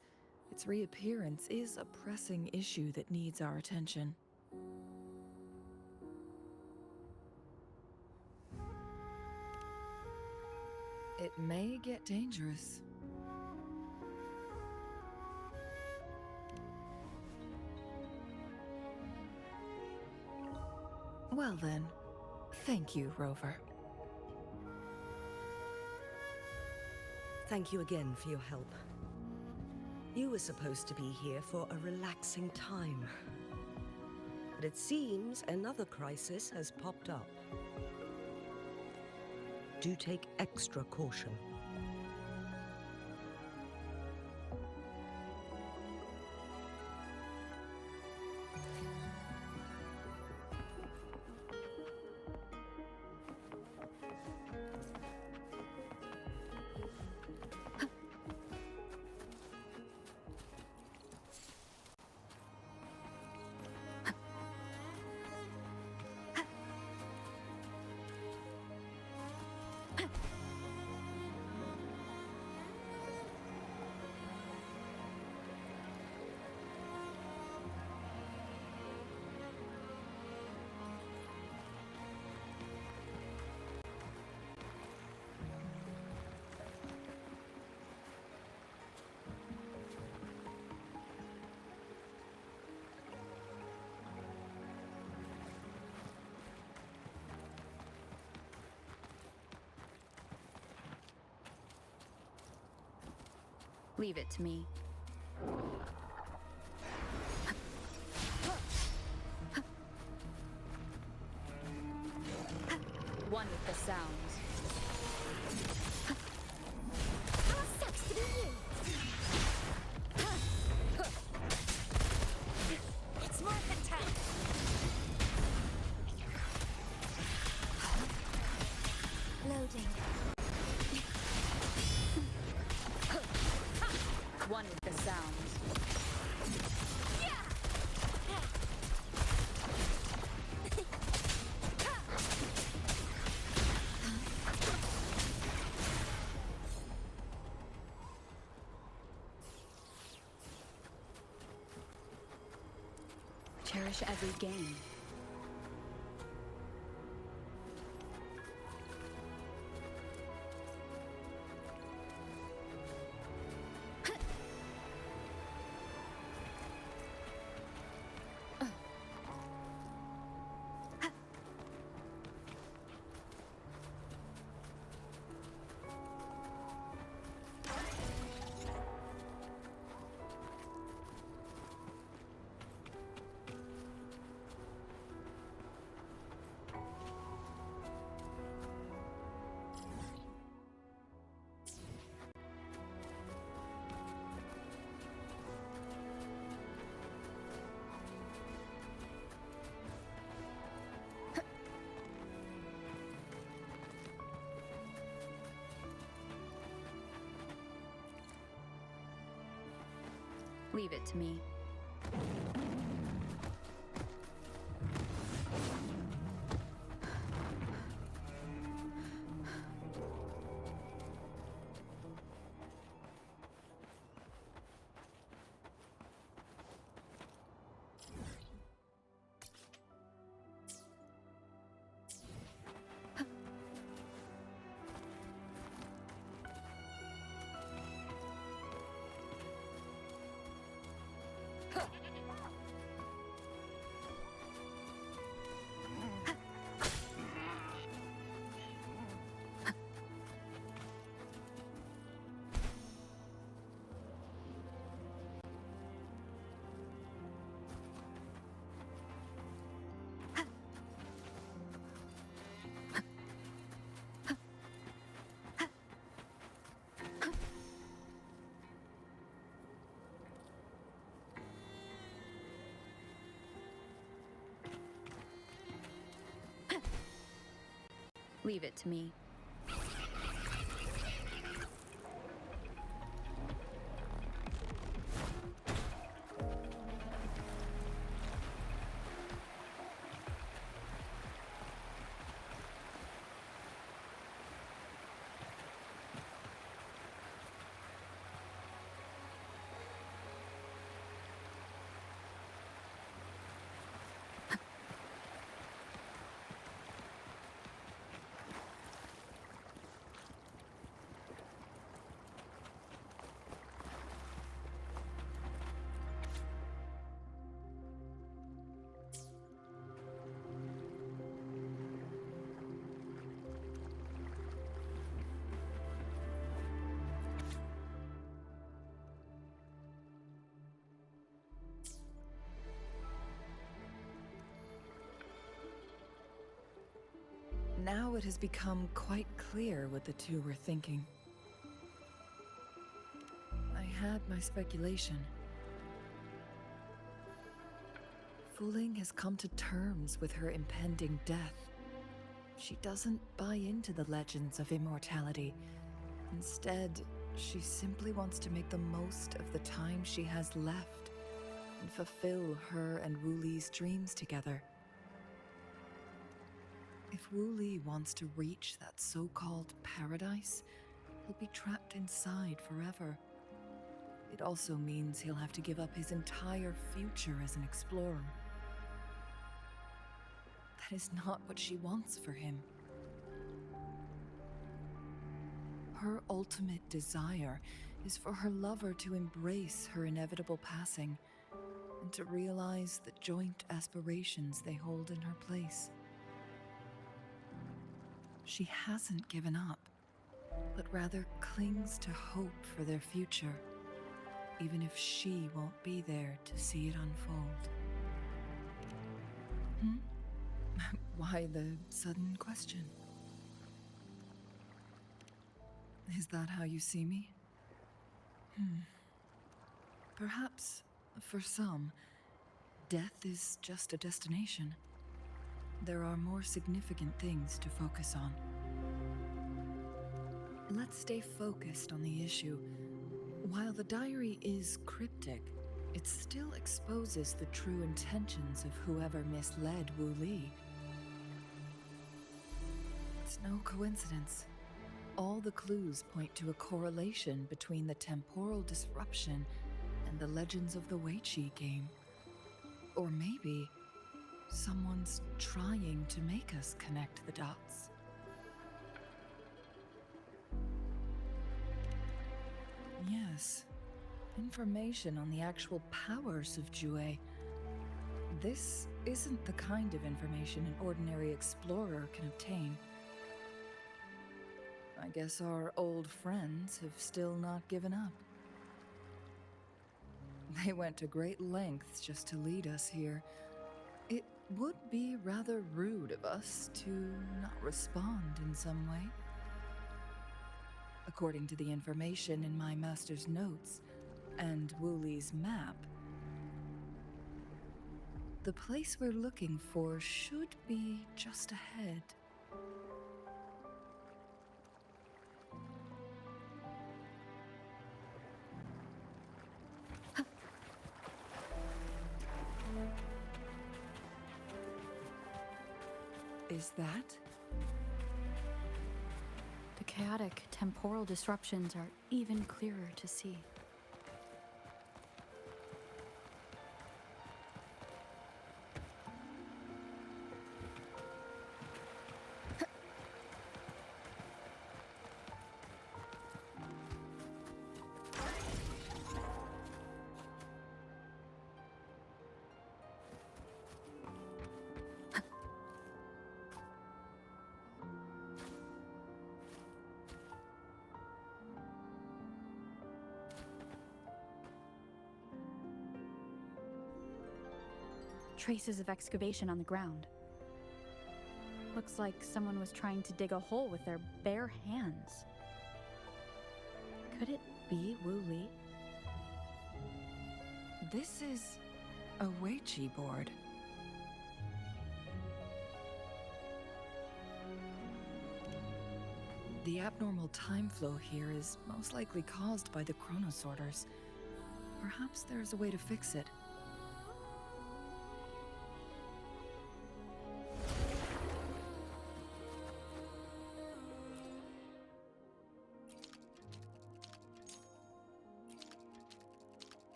its reappearance is a pressing issue that needs our attention. It may get dangerous. Well then, thank you, Rover. Thank you again for your help. You were supposed to be here for a relaxing time. But it seems another crisis has popped up. Do take extra caution. Leave it to me. One with the sounds. How sucks to be you! It's more of a tank. Loading. One with the sounds. Cherish every gain. Leave it to me. Leave it to me. now it has become quite clear what the two were thinking. I had my speculation. Fu Ling has come to terms with her impending death. She doesn't buy into the legends of immortality. Instead, she simply wants to make the most of the time she has left and fulfill her and Wu Li's dreams together. If Wu Li wants to reach that so-called paradise, he'll be trapped inside forever. It also means he'll have to give up his entire future as an explorer. That is not what she wants for him. Her ultimate desire is for her lover to embrace her inevitable passing and to realize the joint aspirations they hold in her place. She hasn't given up, but rather clings to hope for their future, even if she won't be there to see it unfold. Why the sudden question? Is that how you see me? Perhaps, for some, death is just a destination. There are more significant things to focus on. Let's stay focused on the issue. While the diary is cryptic, it still exposes the true intentions of whoever misled Wu Li. It's no coincidence. All the clues point to a correlation between the temporal disruption and the legends of the Weiqi game. Or maybe someone's trying to make us connect the dots. Yes, information on the actual powers of Jue. This isn't the kind of information an ordinary explorer can obtain. I guess our old friends have still not given up. They went to great lengths just to lead us here. It would be rather rude of us to not respond in some way. According to the information in my master's notes and Wu Li's map, the place we're looking for should be just ahead. Is that? The chaotic temporal disruptions are even clearer to see. Traces of excavation on the ground. Looks like someone was trying to dig a hole with their bare hands. Could it be Wu Li? This is a Weiqi board. The abnormal time flow here is most likely caused by the chronosorters. Perhaps there's a way to fix it.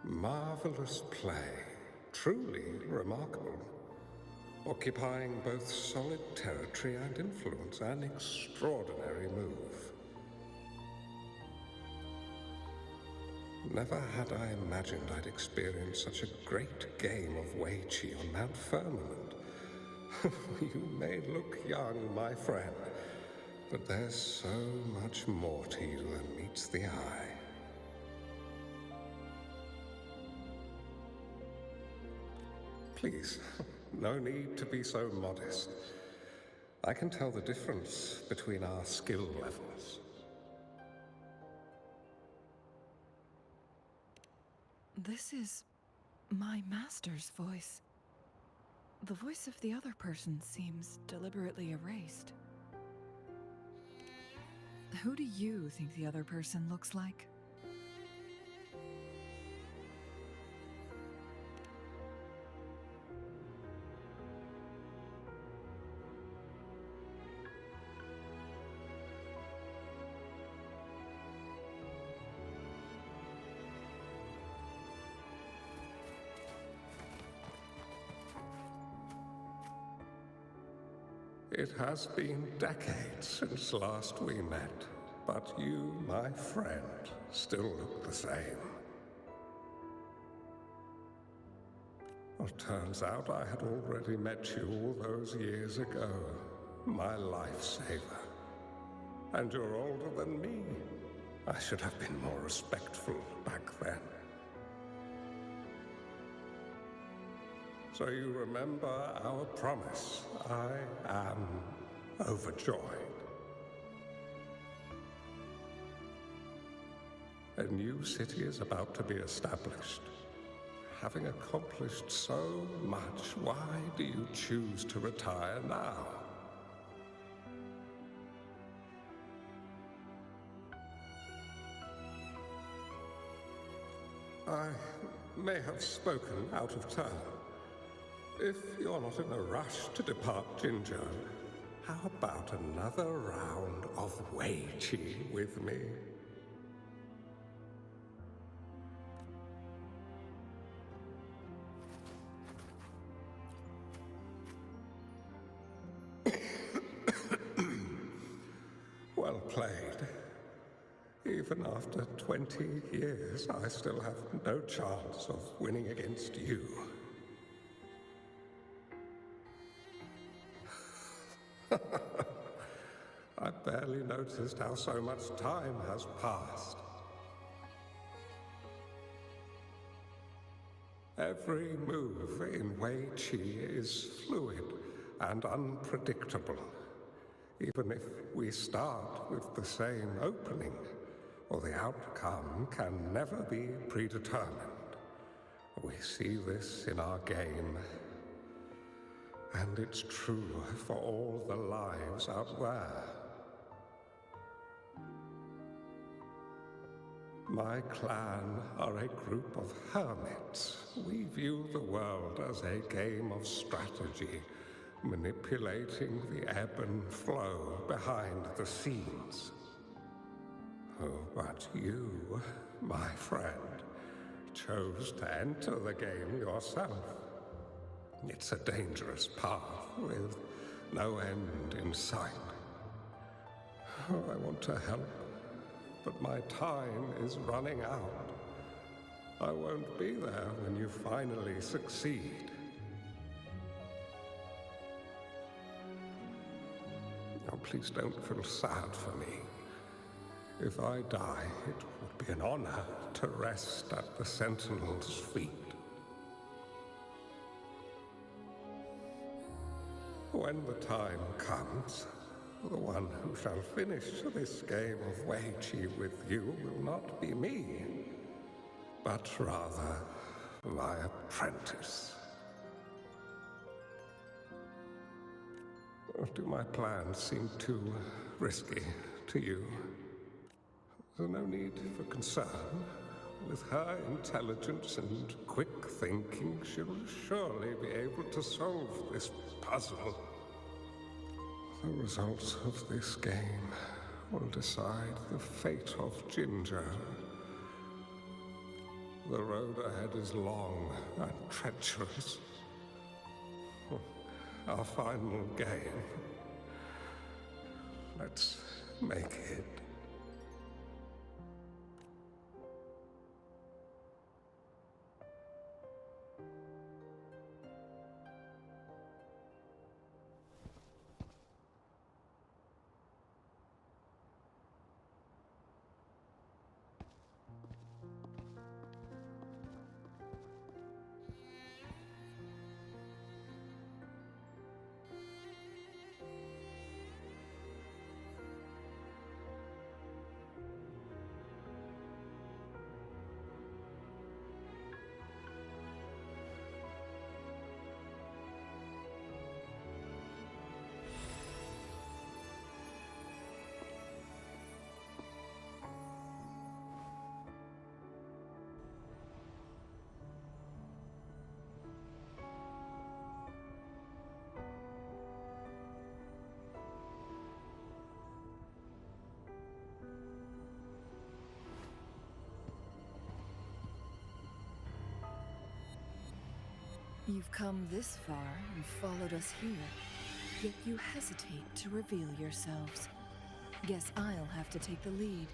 Marvelous play. Truly remarkable. Occupying both solid territory and influence, an extraordinary move. Never had I imagined I'd experience such a great game of Weiqi on Mount Firmament. You may look young, my friend, but there's so much more to you than meets the eye. Please, no need to be so modest. I can tell the difference between our skill levels. This is my master's voice. The voice of the other person seems deliberately erased. Who do you think the other person looks like? It has been decades since last we met, but you, my friend, still look the same. Well, turns out I had already met you all those years ago, my lifesaver. And you're older than me. I should have been more respectful back then. So you remember our promise. I am overjoyed. A new city is about to be established. Having accomplished so much, why do you choose to retire now? I may have spoken out of turn. If you're not in a rush to depart Jinzhou, how about another round of Wei Qi with me? Well played. Even after 20 years, I still have no chance of winning against you. I barely noticed how so much time has passed. Every move in Wei Qi is fluid and unpredictable. Even if we start with the same opening, or the outcome can never be predetermined. We see this in our game. And it's true for all the lives out there. My clan are a group of hermits. We view the world as a game of strategy, manipulating the ebb and flow behind the scenes. Oh, but you, my friend, chose to enter the game yourself. It's a dangerous path with no end in sight. Oh, I want to help, but my time is running out. I won't be there when you finally succeed. Now, please don't feel sad for me. If I die, it would be an honor to rest at the Sentinel's feet. When the time comes, the one who shall finish this game of Wei Qi with you will not be me, but rather my apprentice. Or do my plans seem too risky to you? There's no need for concern. With her intelligence and quick thinking, she'll surely be able to solve this puzzle. The results of this game will decide the fate of Jinzhou. The road ahead is long and treacherous. Our final game. Let's make it. You've come this far and followed us here, yet you hesitate to reveal yourselves. Guess I'll have to take the lead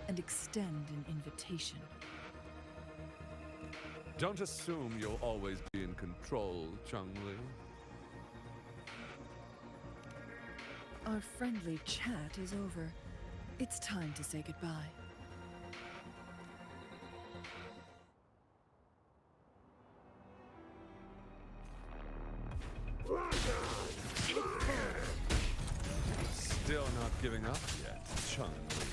and extend an invitation. Don't assume you'll always be in control, Changli. Our friendly chat is over. It's time to say goodbye. Still not giving up yet, Changli.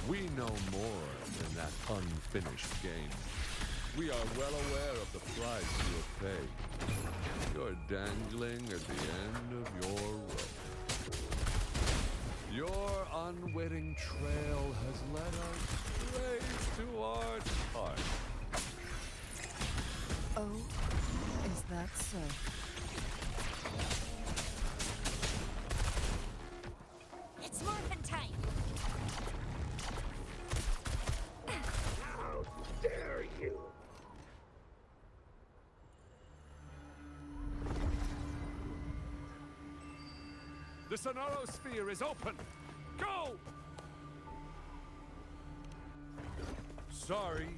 We know more than that unfinished game. We are well aware of the price you have paid. You're dangling at the end of your rope. Your unwitting trail has led us straight to our target. Oh, is that so? It's morphin' time! How dare you! The Sonorosphere is open! Go! Sorry,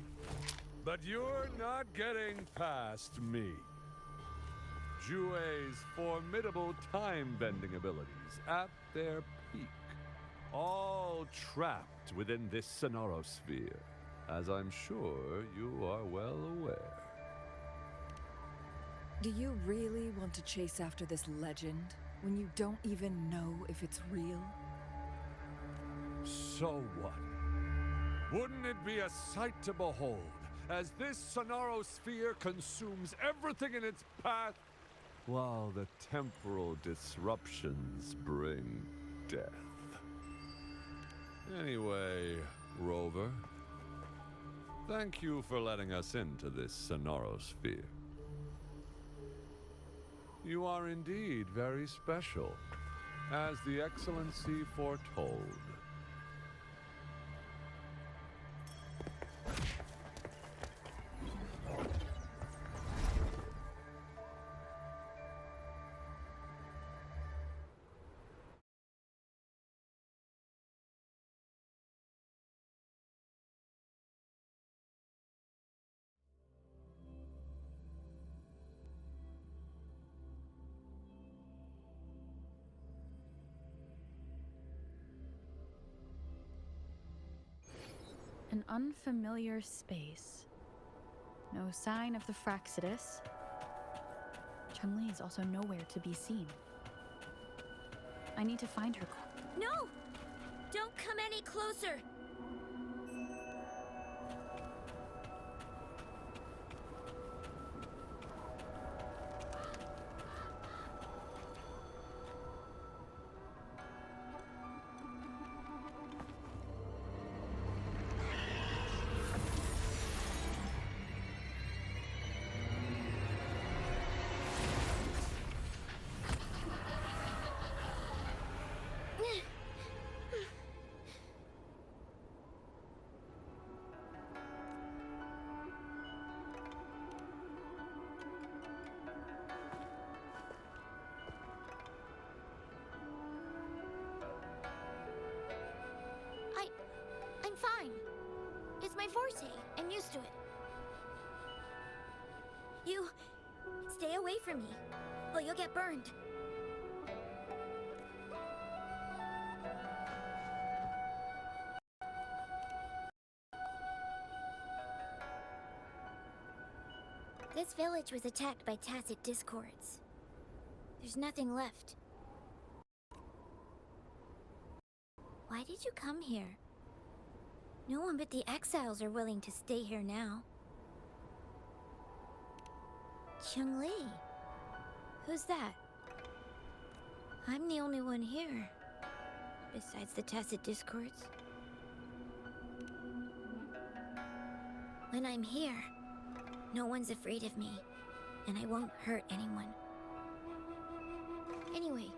but you're not getting past me. Jue's formidable time-bending abilities at their peak. All trapped within this Sonorosphere, as I'm sure you are well aware. Do you really want to chase after this legend when you don't even know if it's real? So what? Wouldn't it be a sight to behold as this Sonorosphere consumes everything in its path, while the temporal disruptions bring death? Anyway, Rover, thank you for letting us into this Sonorosphere. You are indeed very special, as the Excellency foretold. An unfamiliar space. No sign of the Fraxidus. Changli is also nowhere to be seen. I need to find her. No! Don't come any closer! I'm fine. It's my forte. I'm used to it. You... stay away from me, or you'll get burned. This village was attacked by tacit discords. There's nothing left. Why did you come here? No one but the exiles are willing to stay here now. Changli. Who's that? I'm the only one here, besides the tacit discords. When I'm here, no one's afraid of me, and I won't hurt anyone. Anyway,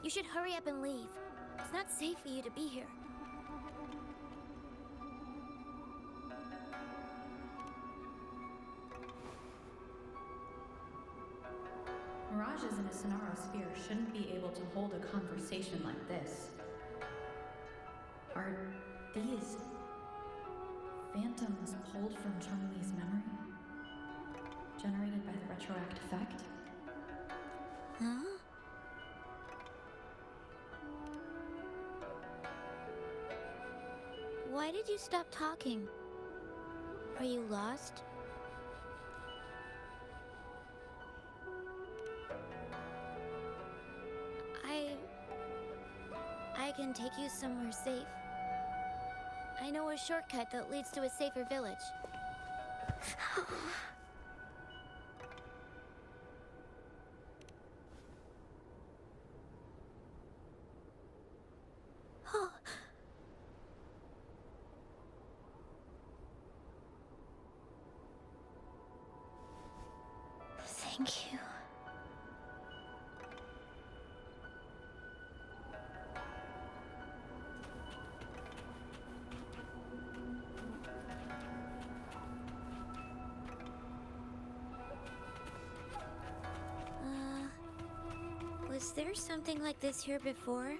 you should hurry up and leave. It's not safe for you to be here. sponges in a Sonaro sphere shouldn't be able to hold a conversation like this. Are these phantoms pulled from Changli's memory? Generated by the retroact effect? Huh? Why did you stop talking? Are you lost? I can take you somewhere safe. I know a shortcut that leads to a safer village. Oh. Thank you. Was there something like this here before?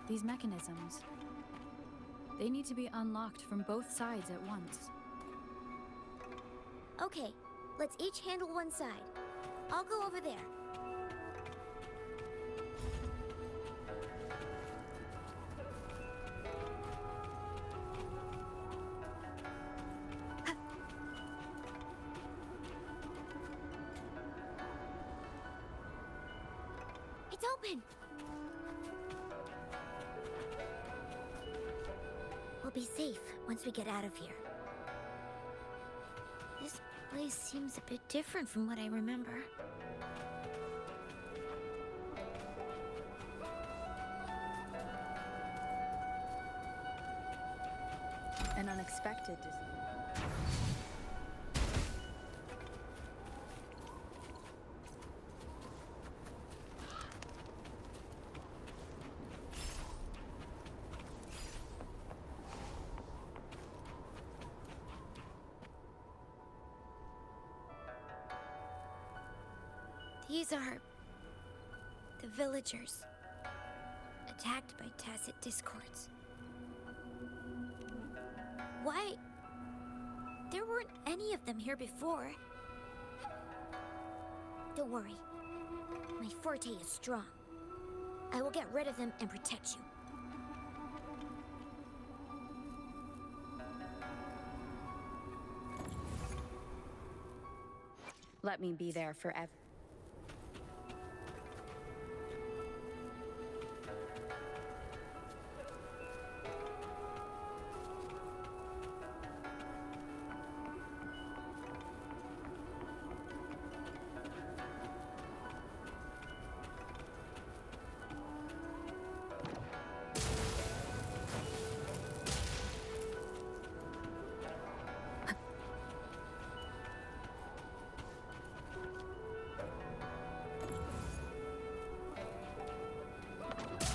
These mechanisms. They need to be unlocked from both sides at once. Okay, let's each handle one side. I'll go over there. It's open! We'll be safe once we get out of here. This place seems a bit different from what I remember. An unexpected These are the villagers, attacked by tacit discords. Why? There weren't any of them here before. Don't worry. My forte is strong. I will get rid of them and protect you. Let me be there forever.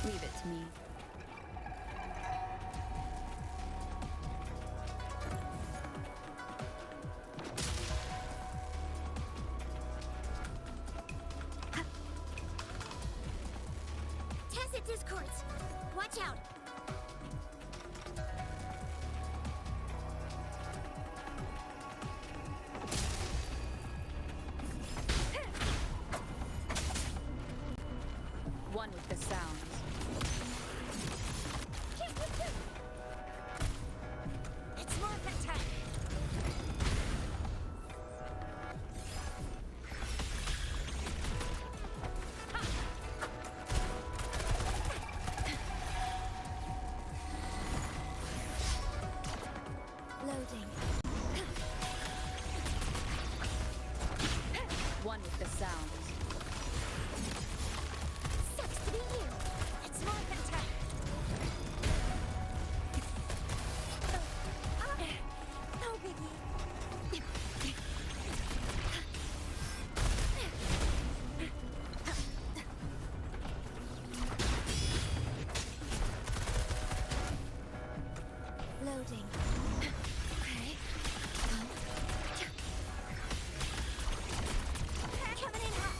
Leave it to me. Tacit discords! Watch out! One with the sounds. It's more of a time! Loading. One with the sounds. Sucks to be you! It's more of a time! No biggie! Loading. Okay. Coming in hot.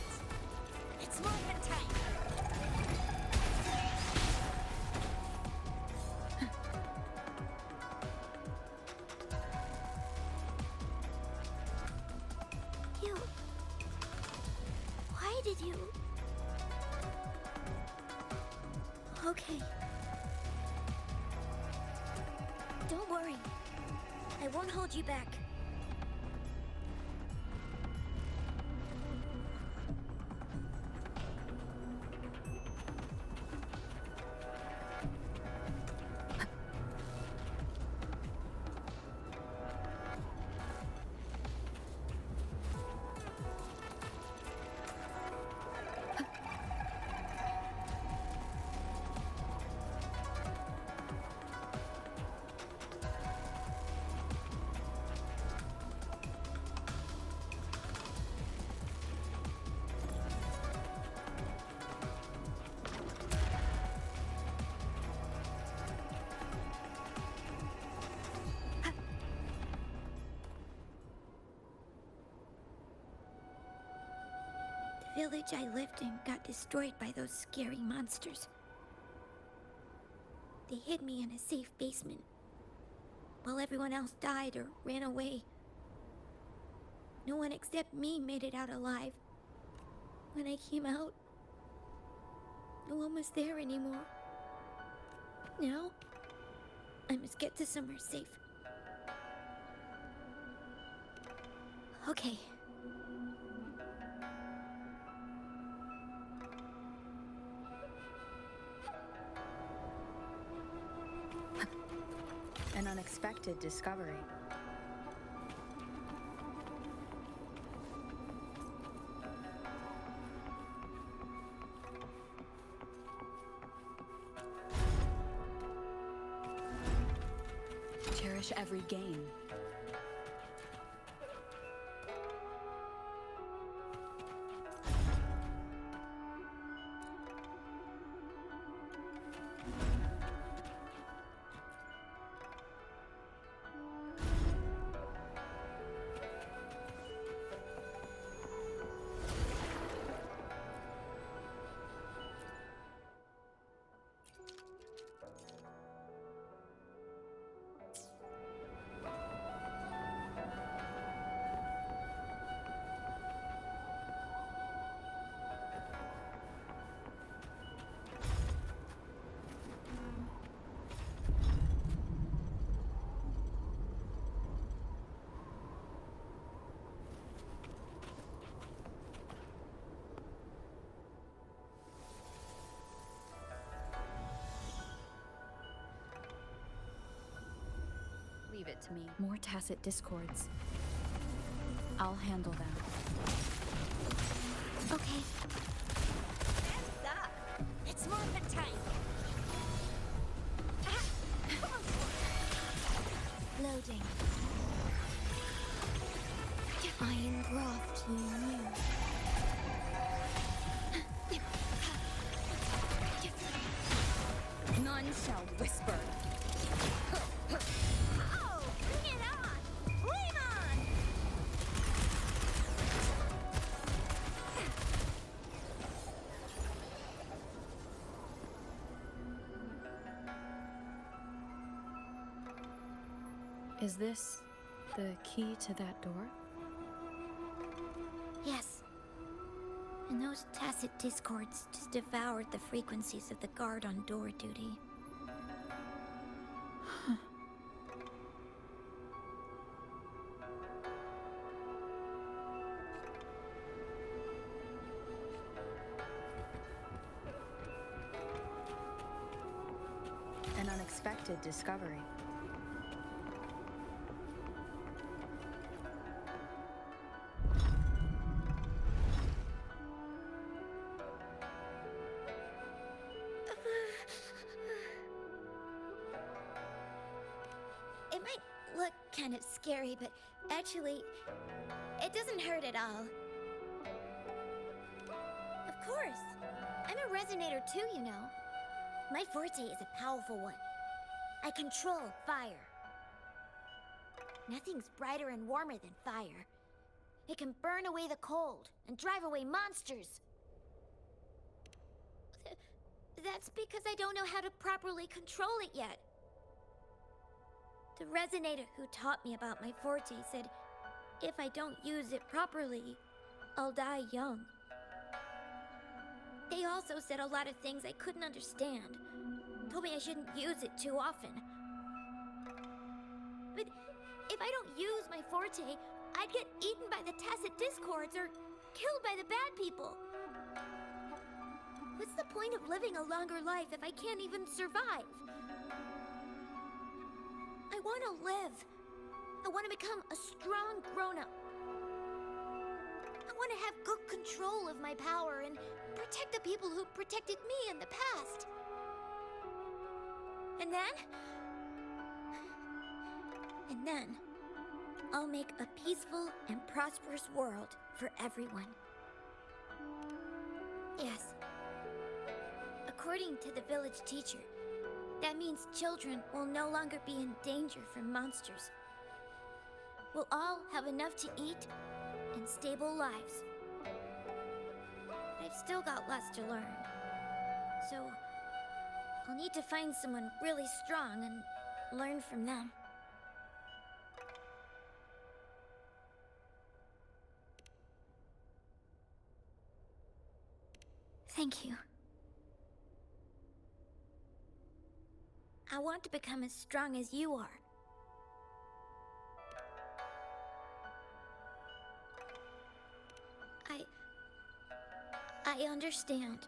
needed you. Okay. Don't worry. I won't hold you back. The village I lived in got destroyed by those scary monsters. They hid me in a safe basement, while everyone else died or ran away. No one except me made it out alive. When I came out, no one was there anymore. Now, I must get to somewhere safe. Okay. An unexpected discovery. Cherish every gain. Leave it to me. More tacit discords. I'll handle them. Okay. Stop! It's morphin' time! Loading. I engraft you new. None shall whisper. Oh! Bring it on! Flame on! Is this the key to that door? Yes. And those tacit discords just devoured the frequencies of the guard on door duty. An unexpected discovery. It might look kind of scary, but actually, it doesn't hurt at all. Of course. I'm a resonator too, you know. My forte is a powerful one. I control fire. Nothing's brighter and warmer than fire. It can burn away the cold and drive away monsters. That's because I don't know how to properly control it yet. The resonator who taught me about my forte said if I don't use it properly, I'll die young. They also said a lot of things I couldn't understand. Told me I shouldn't use it too often. But if I don't use my forte, I'd get eaten by the tacit discords or killed by the bad people. What's the point of living a longer life if I can't even survive? I want to live. I want to become a strong grown-up. I want to have good control of my power and protect the people who protected me in the past. And then, I'll make a peaceful and prosperous world for everyone. Yes. According to the village teacher, that means children will no longer be in danger from monsters. We'll all have enough to eat and stable lives. But I've still got lots to learn. So, I'll need to find someone really strong and learn from them. Thank you. I want to become as strong as you are. I understand.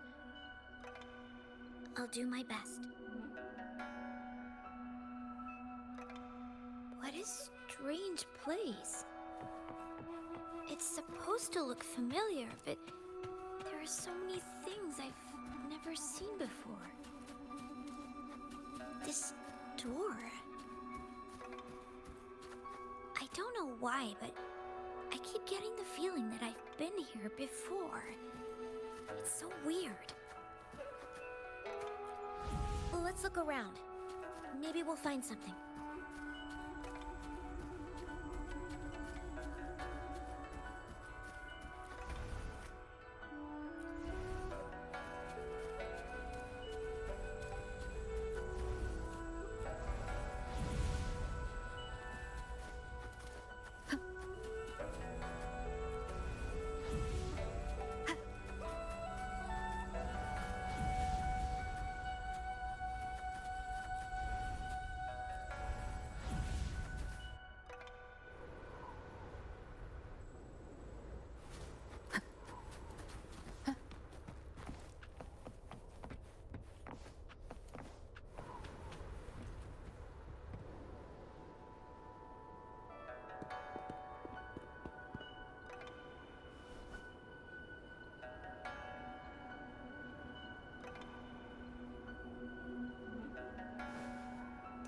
I'll do my best. What a strange place. It's supposed to look familiar, but there are so many things I've never seen before. This door. I don't know why, but I keep getting the feeling that I've been here before. It's so weird. Well, let's look around. Maybe we'll find something.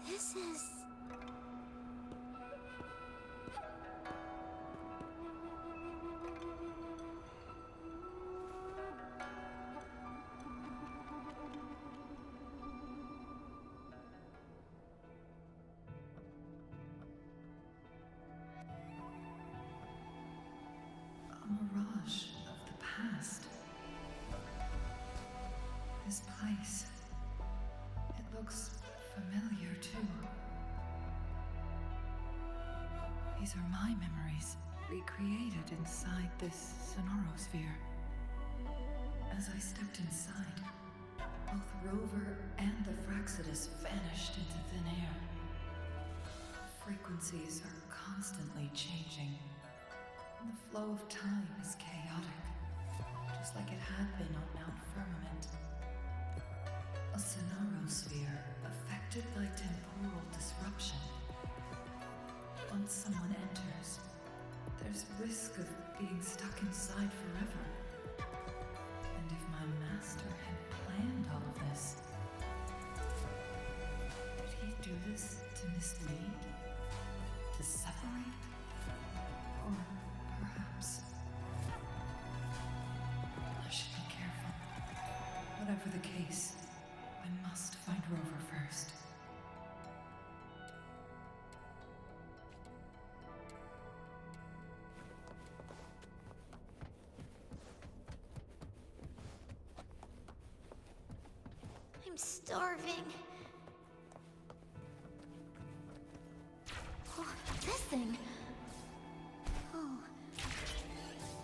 This is... A mirage of the past. This place. It looks familiar too. These are my memories, recreated inside this sonorosphere. As I stepped inside, both Rover and the Fraxidus vanished into thin air. Frequencies are constantly changing, and the flow of time is chaotic, just like it had been on Mount Firmament. A sonorosphere affected by temporal disruption. Once someone enters, there's risk of being stuck inside forever. And if my master had planned all of this, did he do this to mislead? To separate? Or perhaps... I should be careful. Whatever the case, I must find Rover first. I'm starving. Oh, this thing. Oh.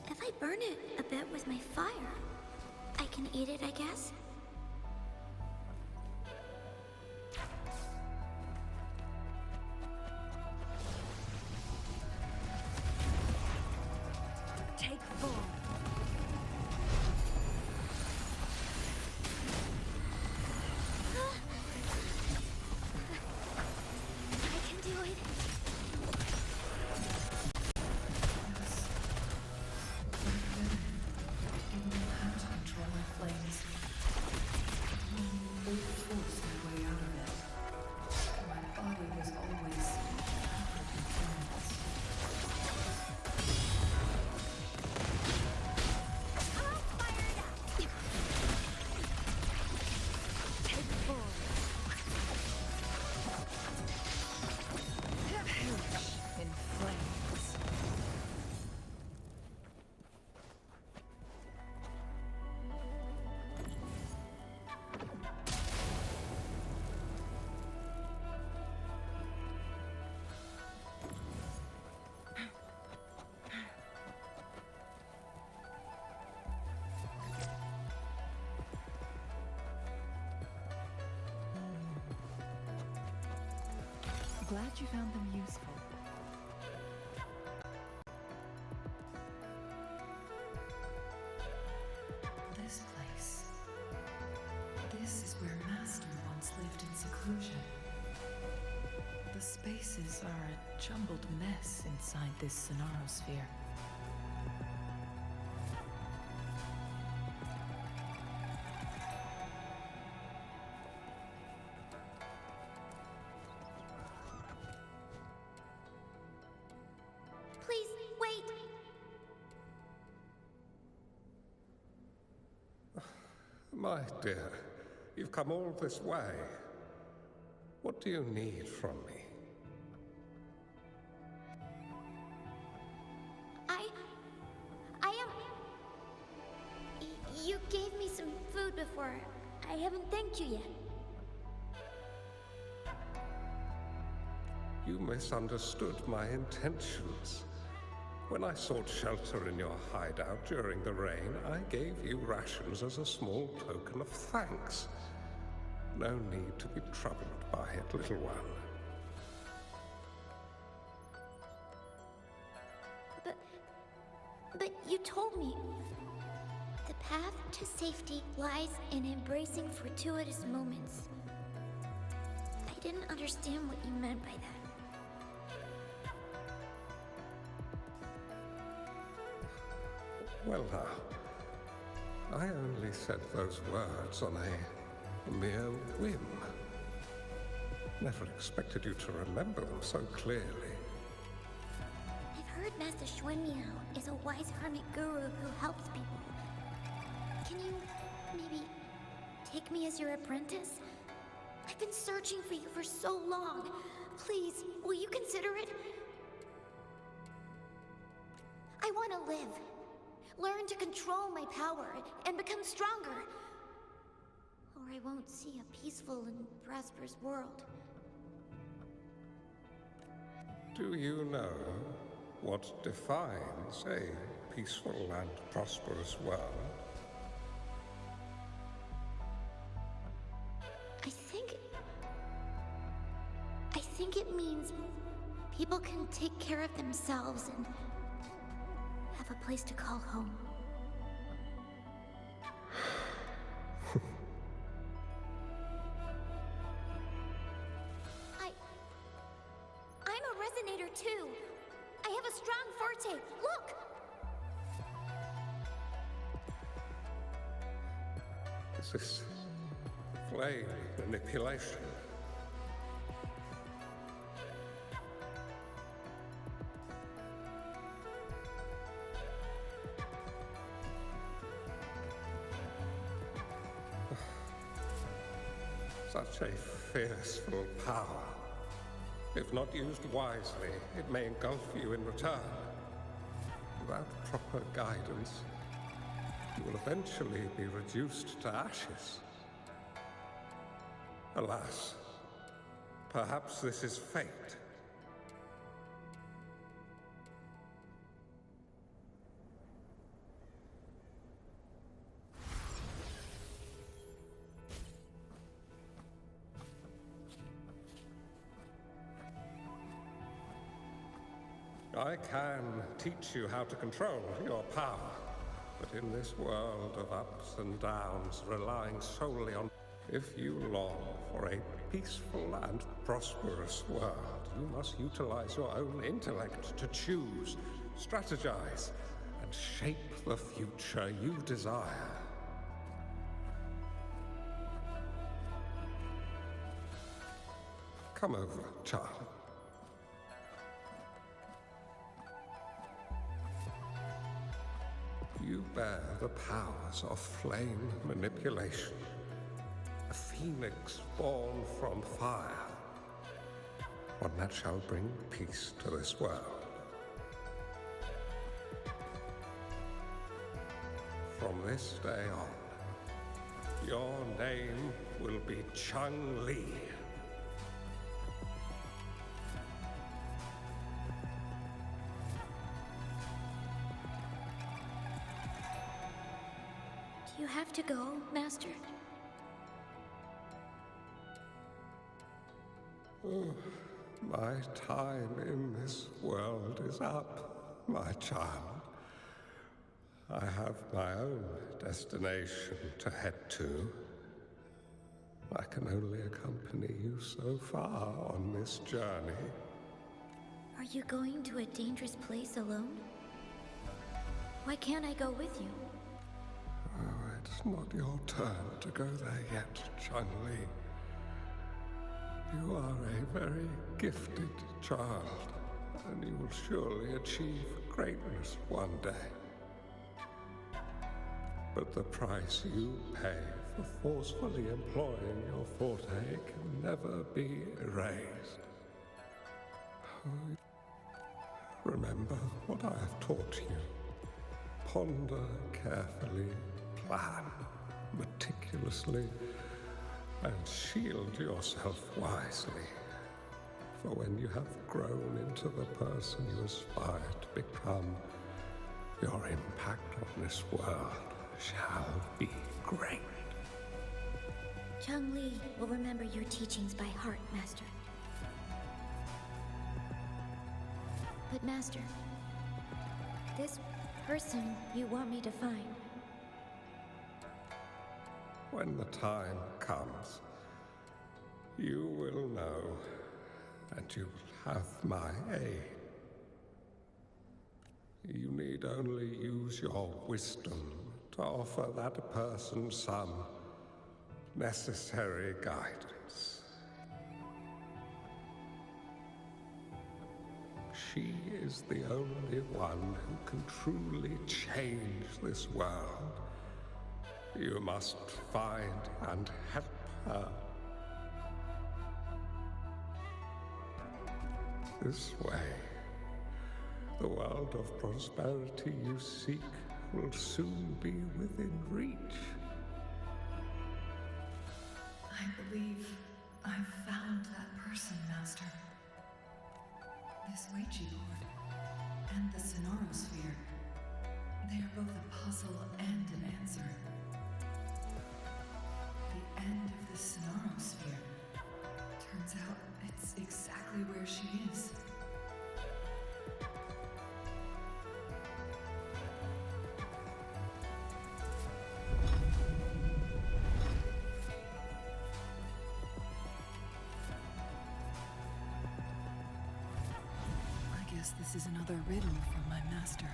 If I burn it a bit with my fire, I can eat it, I guess? Take form. I can do it. Didn't know how to control my flames. They forced my way out of it. My body was always covered in flames. Take form. In flames. Glad you found them useful. This place. This is where Master once lived in seclusion. The spaces are a jumbled mess inside this Sonarosphere. Please, wait! My dear, you've come all this way. What do you need from me? I am... You gave me some food before. I haven't thanked you yet. You misunderstood my intentions. When I sought shelter in your hideout during the rain, I gave you rations as a small token of thanks. No need to be troubled by it, little one. But you told me the path to safety lies in embracing fortuitous moments. I didn't understand what you meant by that. Well now, I only said those words on a mere whim. Never expected you to remember them so clearly. I've heard Master Xuanmiao is a wise hermit guru who helps people. Can you maybe take me as your apprentice? I've been searching for you for so long. Please, will you consider it? I want to live. Learn to control my power and become stronger. Or I won't see a peaceful and prosperous world. Do you know what defines a peaceful and prosperous world? I think it means people can take care of themselves and have a place to call home. I'm a resonator too. I have a strong forte. Look! Is this flame manipulation? Such a fearful power. If not used wisely, it may engulf you in return. Without proper guidance, you will eventually be reduced to ashes. Alas, perhaps this is fate. I can teach you how to control your power, but in this world of ups and downs, relying solely on... If you long for a peaceful and prosperous world, you must utilize your own intellect to choose, strategize, and shape the future you desire. Come over, child. You bear the powers of flame manipulation. A phoenix born from fire. One that shall bring peace to this world. From this day on, your name will be Changli. Do you have to go, Master? My time in this world is up, my child. I have my own destination to head to. I can only accompany you so far on this journey. Are you going to a dangerous place alone? Why can't I go with you? Oh, it's not your turn to go there yet, Changli. You are a very gifted child, and you will surely achieve greatness one day. But the price you pay for forcefully employing your forte can never be erased. Remember what I have taught you. Ponder carefully, plan meticulously, and shield yourself wisely. For when you have grown into the person you aspire to become, your impact on this world shall be great. Changli will remember your teachings by heart, Master. But Master, this person you want me to find, When the time comes, you will know, and you will have my aid. You need only use your wisdom to offer that person some necessary guidance. She is the only one who can truly change this world. You must find and help her. This way, the world of prosperity you seek will soon be within reach. I believe I've found that person, Master. This Ouija board and the Sonorosphere, they are both a puzzle and an answer. The end of the Sonorosphere. Turns out it's exactly where she is. I guess this is another riddle from my master.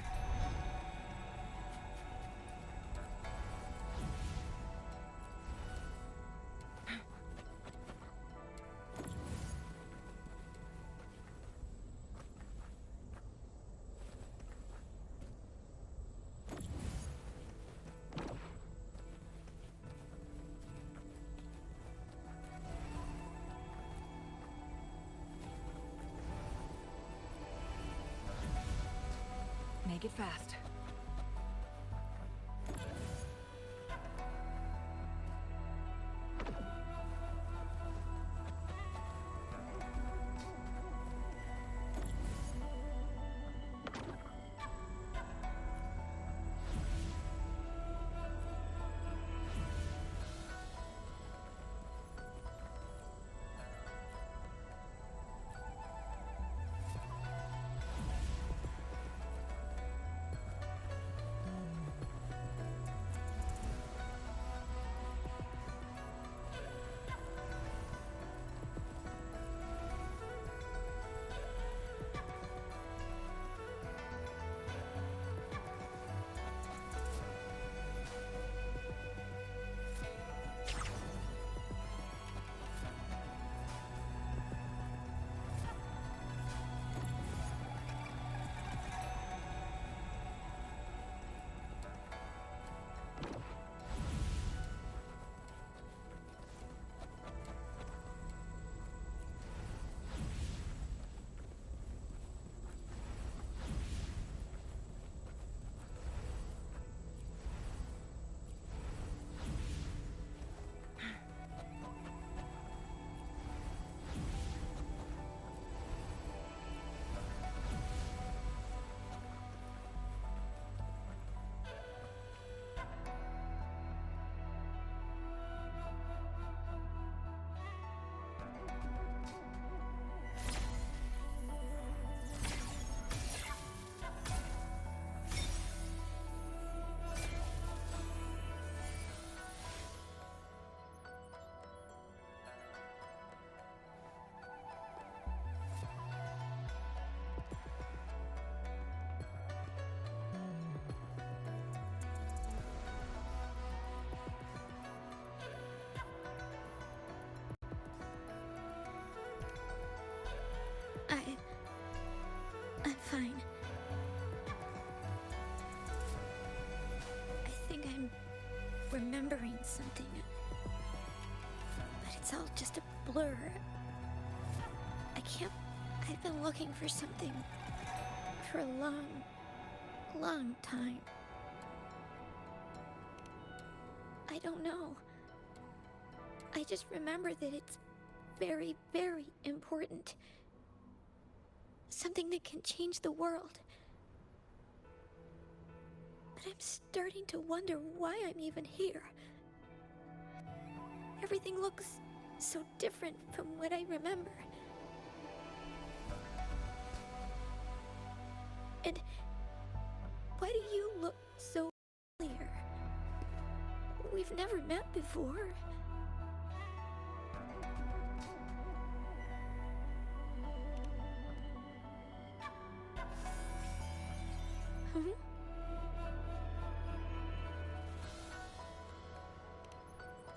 Make it fast. fine. I think I'm remembering something. But it's all just a blur. I've been looking for something for a long, long time. I don't know. I just remember that it's very, very important. Something that can change the world. But I'm starting to wonder why I'm even here. Everything looks so different from what I remember. And why do you look so familiar? We've never met before.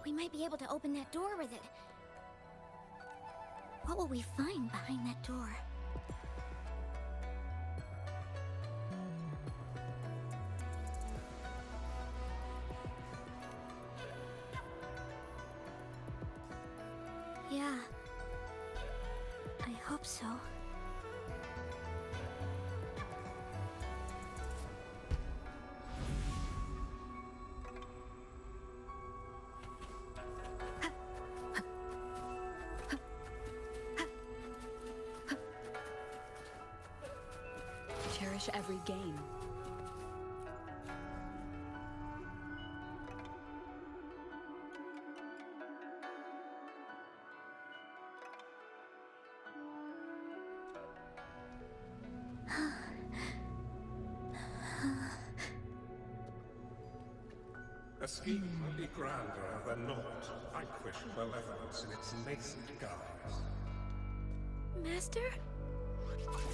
We might be able to open that door with it. What will we find behind that door? Yeah. I hope so. Cherish every game. A scheme may be grander than naught, vanquish malevolence in its nascent guise. Master?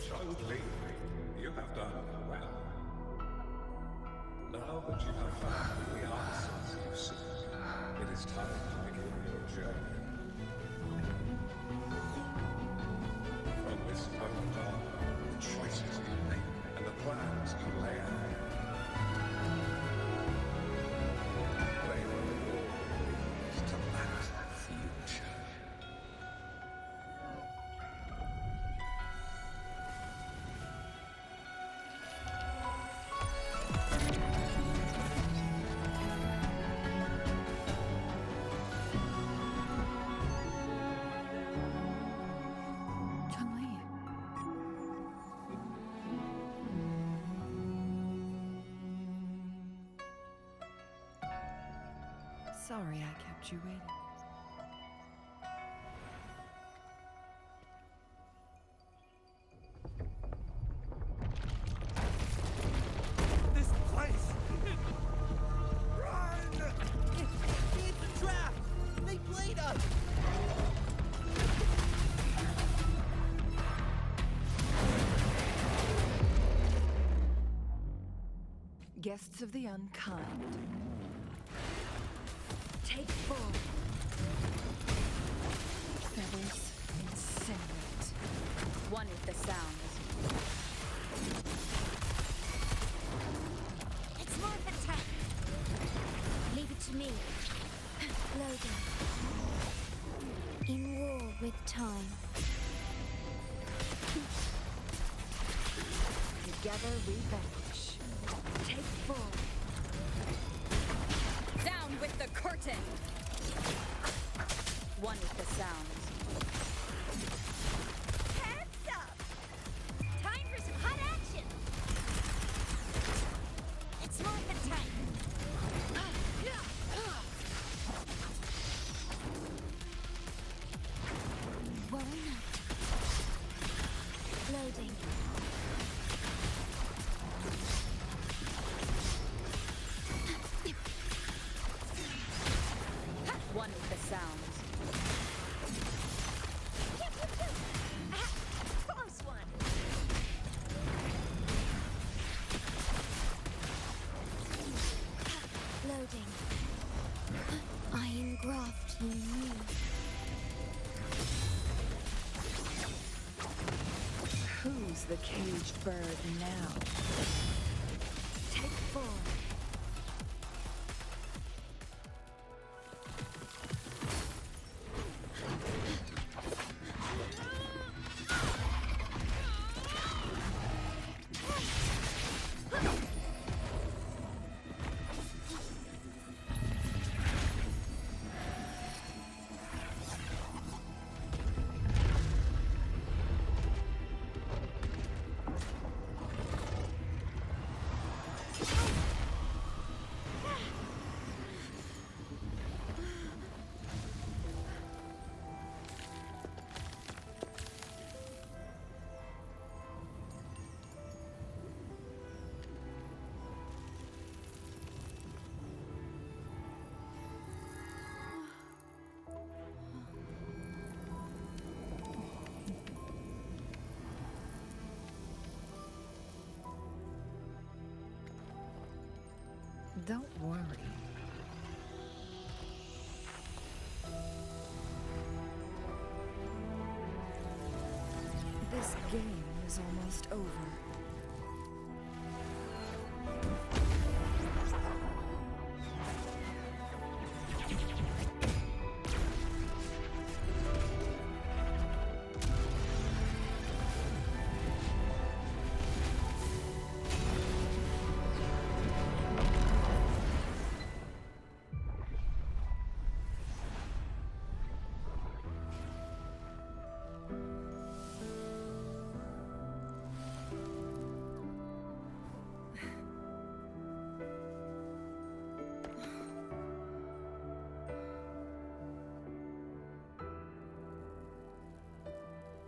Changli, you have done well. Now that you have found the answers you seek, it is time to begin your journey. From this moment on, the choices you make and the plans you lay out, they will all lead to that future. Changli. Sorry I kept you waiting. This place! Run! It's a trap! They played us! Guests of the unkind. Take full. Feathers incinerate. One with the sounds. It's morphin' time. Leave it to me. Logan. In war with time. Together we vanquish. Take full. Down with the curtain. One with the sounds. Heads up! Time for some hot action! It's morphin' time. Worry not. Loading. One with the sounds. Pew, pew, pew. caged bird now. Take form. Don't worry. This game is almost over.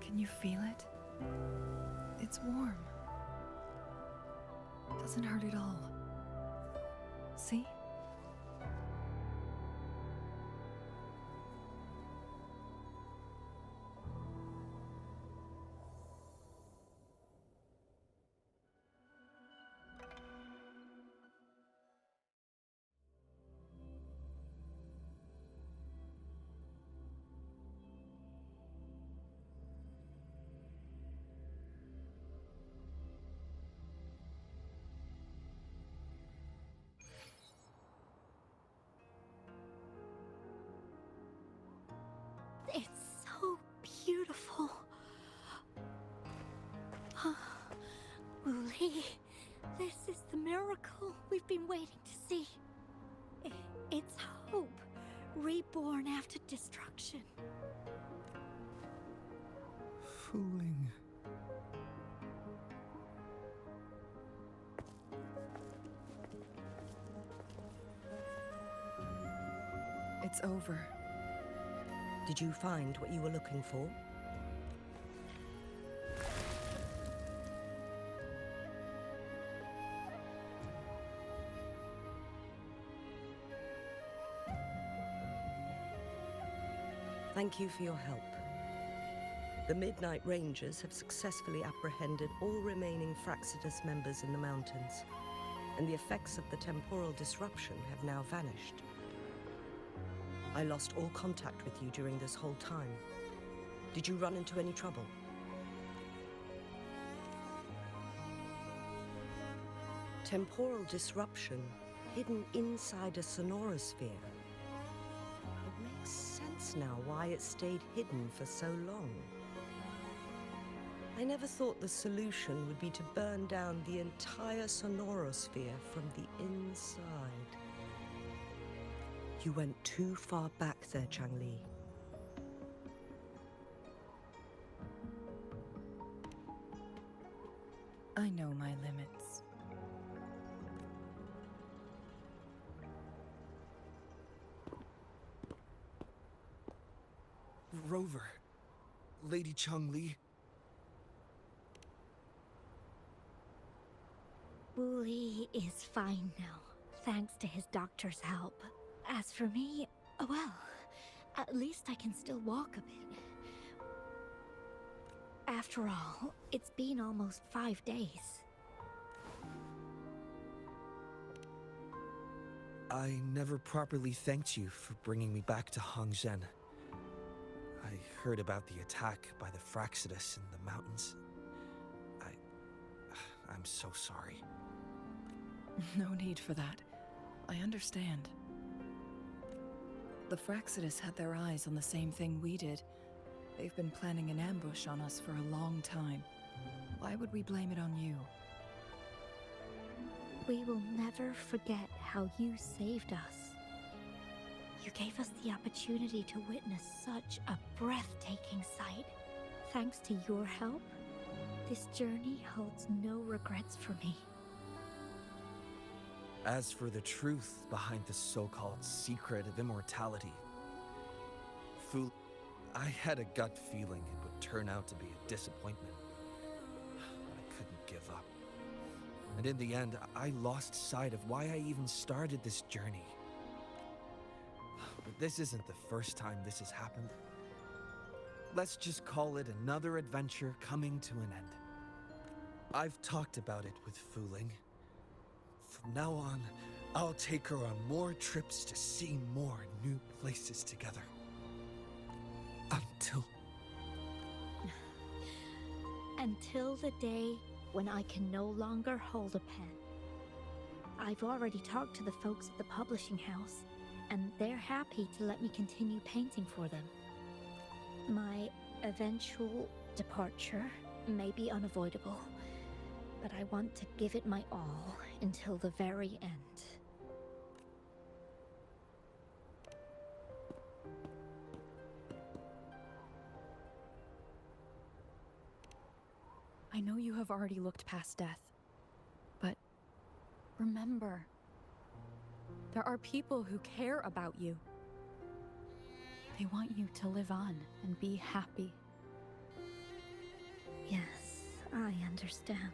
Can you feel it? It's warm. Doesn't hurt at all. See? It's so beautiful. Wooly, this is the miracle we've been waiting to see. It's hope, reborn after destruction. Fooling. It's over. Did you find what you were looking for? Thank you for your help. The Midnight Rangers have successfully apprehended all remaining Fraxidus members in the mountains, and the effects of the temporal disruption have now vanished. I lost all contact with you during this whole time. Did you run into any trouble? Temporal disruption hidden inside a sonorosphere. It makes sense now why it stayed hidden for so long. I never thought the solution would be to burn down the entire sonorosphere from the inside. You went too far back there, Changli. I know my limits. Rover. Lady Changli. Wooly is fine now, thanks to his doctor's help. As for me, well, at least I can still walk a bit. After all, it's been almost 5 days. I never properly thanked you for bringing me back to Hongzhen. I heard about the attack by the Fraxidus in the mountains. I'm so sorry. No need for that. I understand. The Fraxidus had their eyes on the same thing we did. They've been planning an ambush on us for a long time. Why would we blame it on you? We will never forget how you saved us. You gave us the opportunity to witness such a breathtaking sight. Thanks to your help, this journey holds no regrets for me. As for the truth behind the so-called secret of immortality, I had a gut feeling it would turn out to be a disappointment. But I couldn't give up. And in the end, I lost sight of why I even started this journey. But this isn't the first time this has happened. Let's just call it another adventure coming to an end. I've talked about it with Fu Ling. From now on, I'll take her on more trips to see more new places together. Until the day when I can no longer hold a pen. I've already talked to the folks at the publishing house, and they're happy to let me continue painting for them. My eventual departure may be unavoidable, but I want to give it my all until the very end. I know you have already looked past death, but remember, there are people who care about you. They want you to live on and be happy. Yes, I understand.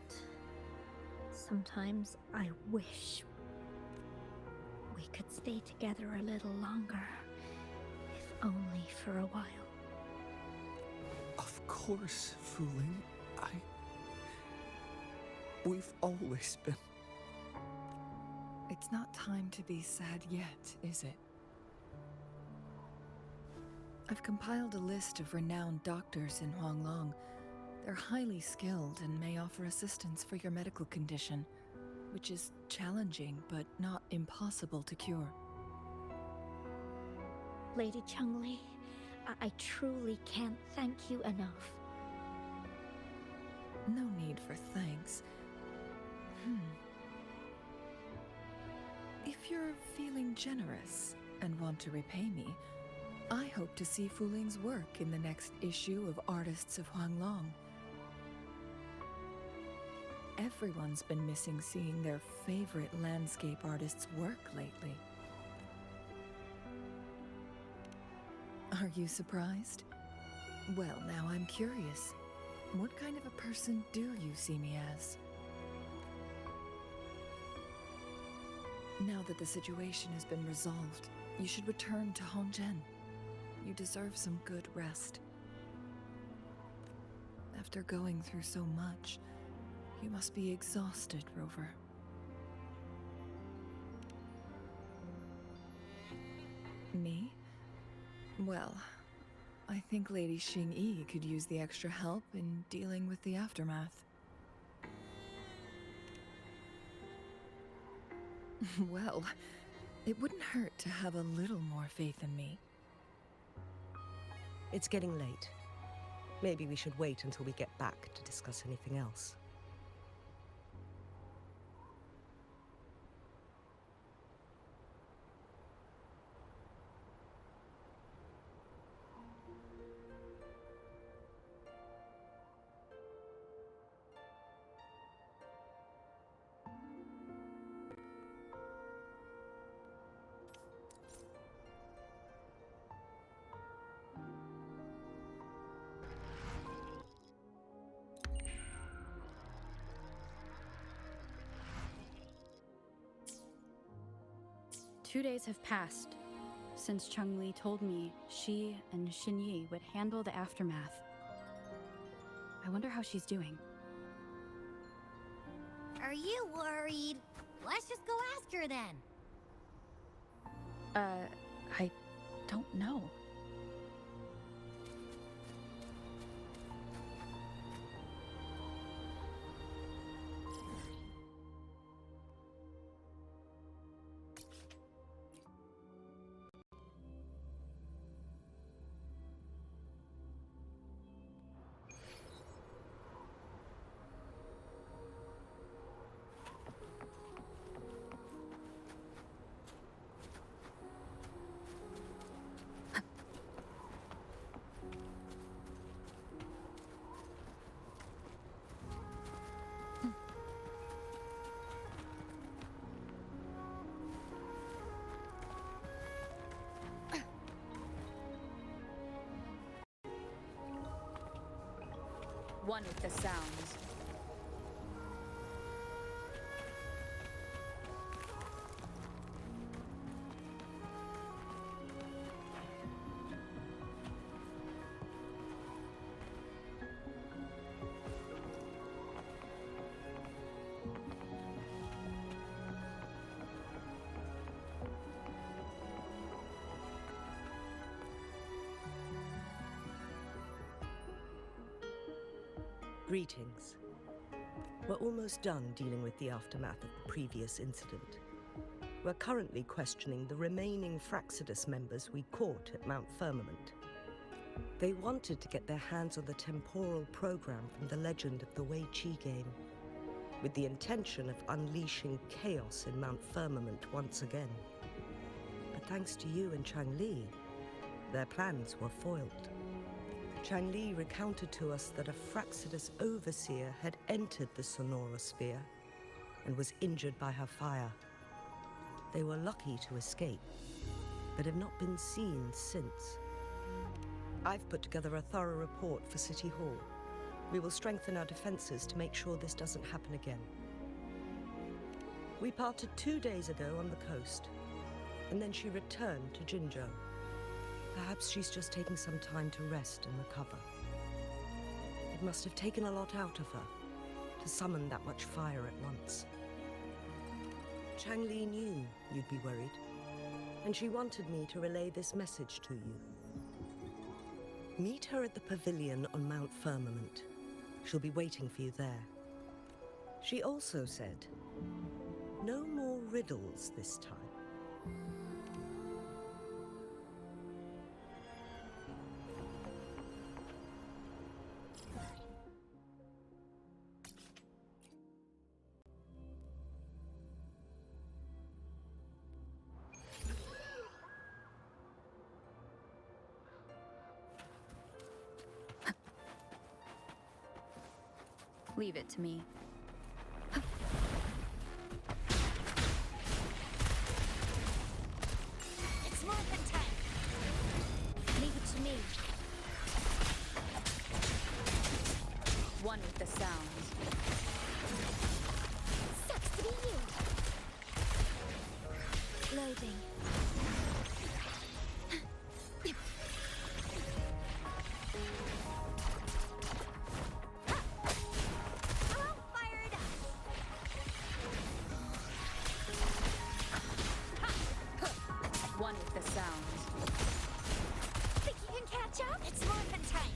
Sometimes I wish we could stay together a little longer, if only for a while. Of course, Fu Ling. We've always been. It's not time to be sad yet, is it? I've compiled a list of renowned doctors in Huanglong. They're highly skilled and may offer assistance for your medical condition, which is challenging but not impossible to cure. Lady Changli, I truly can't thank you enough. No need for thanks. If you're feeling generous and want to repay me, I hope to see Fu Ling's work in the next issue of Artists of Huanglong. Everyone's been missing seeing their favorite landscape artists work lately. Are you surprised? Well, now I'm curious. What kind of a person do you see me as? Now that the situation has been resolved, you should return to Hongzhen. You deserve some good rest. After going through so much, you must be exhausted, Rover. Me? Well, I think Lady Xingyi could use the extra help in dealing with the aftermath. Well, it wouldn't hurt to have a little more faith in me. It's getting late. Maybe we should wait until we get back to discuss anything else. Two days have passed since Changli told me she and Xinyi would handle the aftermath. I wonder how she's doing. Are you worried? Let's just go ask her then. I don't know. One with the sounds. Greetings. We're almost done dealing with the aftermath of the previous incident. We're currently questioning the remaining Fraxidus members we caught at Mount Firmament. They wanted to get their hands on the temporal program from the legend of the Wei Qi game, with the intention of unleashing chaos in Mount Firmament once again. But thanks to you and Changli, their plans were foiled. Changli recounted to us that a Fraxidus overseer had entered the Sonora Sphere and was injured by her fire. They were lucky to escape, but have not been seen since. I've put together a thorough report for City Hall. We will strengthen our defenses to make sure this doesn't happen again. We parted 2 days ago on the coast, and then she returned to Jinzhou. Perhaps she's just taking some time to rest and recover. It must have taken a lot out of her to summon that much fire at once. Changli knew you'd be worried, and she wanted me to relay this message to you. Meet her at the pavilion on Mount Firmament. She'll be waiting for you there. She also said, no more riddles this time. Leave it to me. It's movement time. Leave it to me. One with the sounds. Sucks to be you. Loading. One with the sounds. Think you can catch up? It's movement time.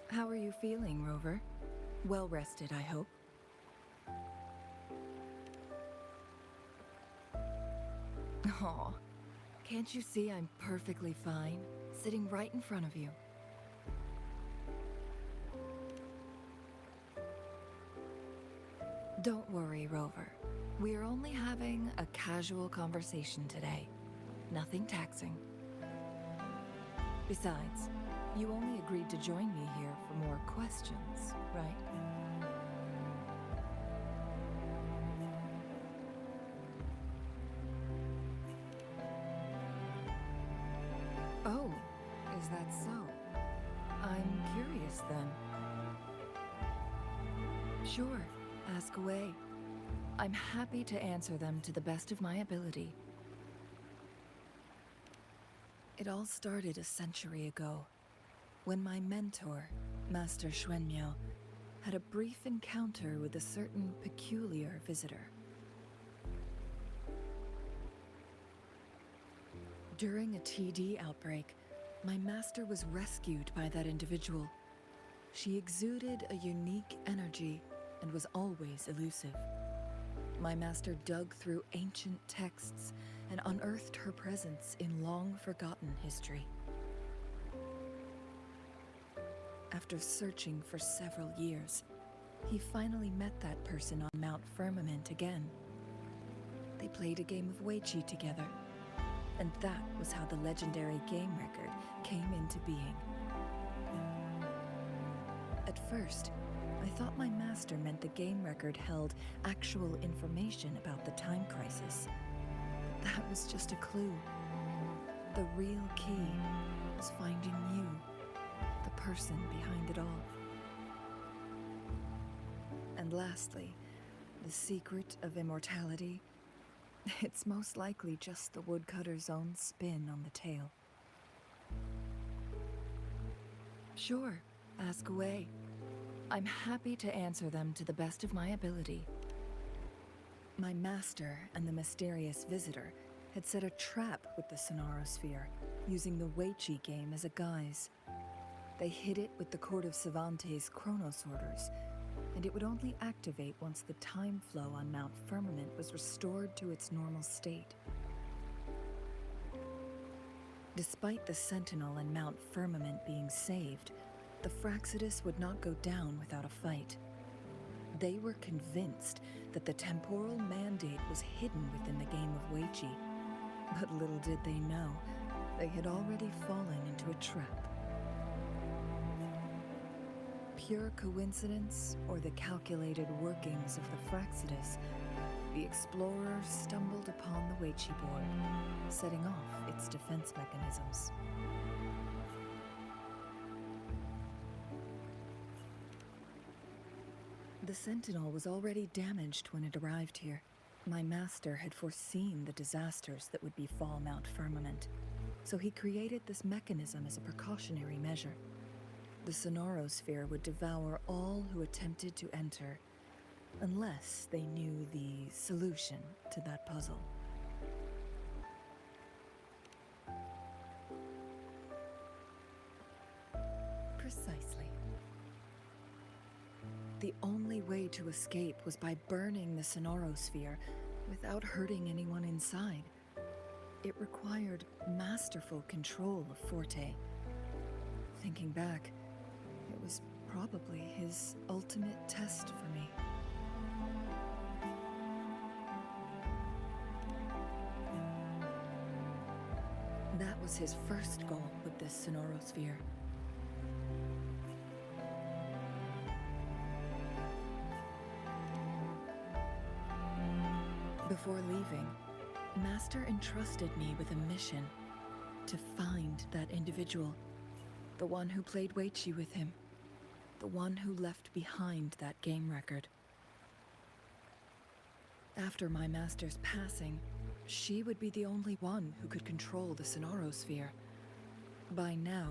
How are you feeling, Rover? Well rested, I hope. Aw, can't you see I'm perfectly fine, sitting right in front of you? Don't worry, Rover. We're only having a casual conversation today. Nothing taxing. Besides, you only agreed to join me here for more questions, right? Oh, is that so? I'm curious then. Sure, ask away. I'm happy to answer them to the best of my ability. It all started a century ago, when my mentor, Master Xuanmiao, had a brief encounter with a certain peculiar visitor. During a TD outbreak, my master was rescued by that individual. She exuded a unique energy and was always elusive. My master dug through ancient texts and unearthed her presence in long-forgotten history. After searching for several years, he finally met that person on Mount Firmament again. They played a game of Weiqi together, and that was how the legendary game record came into being. At first, I thought my master meant the game record held actual information about the time crisis. But that was just a clue. The real key was finding you, the person behind it all. And lastly, the secret of immortality. It's most likely just the woodcutter's own spin on the tale. Sure, ask away. I'm happy to answer them to the best of my ability. My master and the mysterious visitor had set a trap with the Sonarosphere, using the Weiqi game as a guise. They hid it with the Court of Savante's chronosorters, and it would only activate once the time flow on Mount Firmament was restored to its normal state. Despite the Sentinel and Mount Firmament being saved, the Fraxidus would not go down without a fight. They were convinced that the temporal mandate was hidden within the game of Weiqi, but little did they know, they had already fallen into a trap. Pure coincidence or the calculated workings of the Fraxidus, the explorer stumbled upon the Weiqi board, setting off its defense mechanisms. The Sentinel was already damaged when it arrived here. My master had foreseen the disasters that would befall Mount Firmament, so he created this mechanism as a precautionary measure. The Sonarosphere would devour all who attempted to enter, unless they knew the solution to that puzzle. Precisely. The only way to escape was by burning the Sonarosphere without hurting anyone inside. It required masterful control of Forte. Thinking back, it was probably his ultimate test for me. That was his first goal with this Sonarosphere. Before leaving, Master entrusted me with a mission to find that individual, the one who played Weiqi with him, the one who left behind that game record. After my master's passing, she would be the only one who could control the Sonarosphere. By now,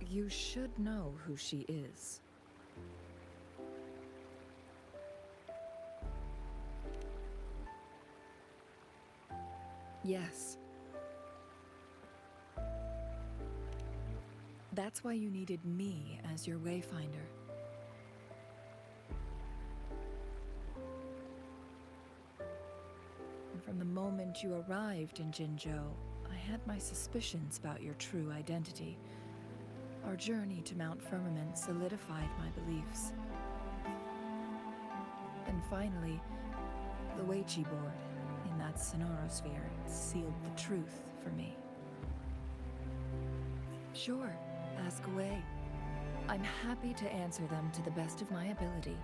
you should know who she is. Yes. That's why you needed me as your wayfinder. And from the moment you arrived in Jinzhou, I had my suspicions about your true identity. Our journey to Mount Firmament solidified my beliefs. And finally, the Weiqi board in that Sonarosphere sealed the truth for me. Sure, ask away. I'm happy to answer them to the best of my ability.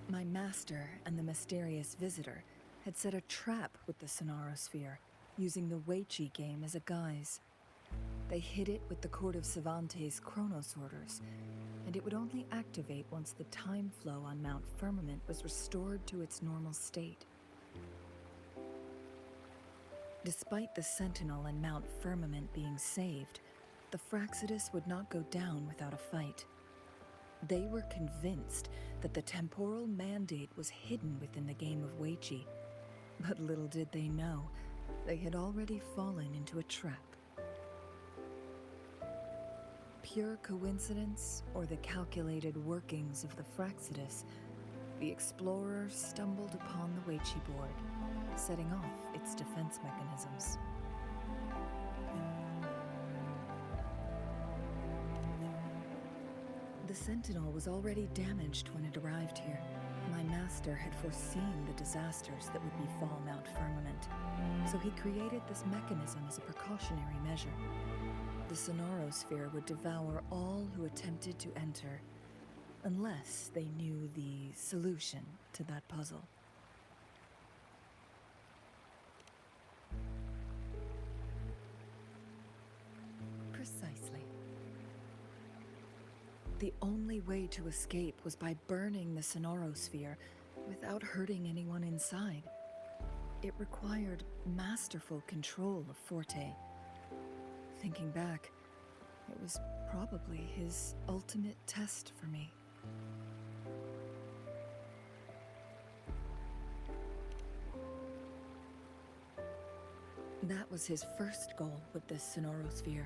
My master and the mysterious visitor had set a trap with the Sonarosphere, using the Weiqi game as a guise. They hid it with the Court of Savante's chronosorters, and it would only activate once the time flow on Mount Firmament was restored to its normal state. Despite the Sentinel and Mount Firmament being saved, the Fraxidus would not go down without a fight. They were convinced that the temporal mandate was hidden within the game of Weiqi, but little did they know, They had already fallen into a trap. Pure coincidence or the calculated workings of the Fraxidus, the explorers stumbled upon the Weichi board, setting off its defense mechanisms. The Sentinel was already damaged when it arrived here. My master had foreseen the disasters that would befall Mount Firmament, so he created this mechanism as a precautionary measure. The Sonorosphere would devour all who attempted to enter, unless they knew the solution to that puzzle. Precisely. The only way to escape was by burning the Sonorosphere without hurting anyone inside. It required masterful control of Forte. Thinking back, it was probably his ultimate test for me. That was his first goal with this Sonorosphere.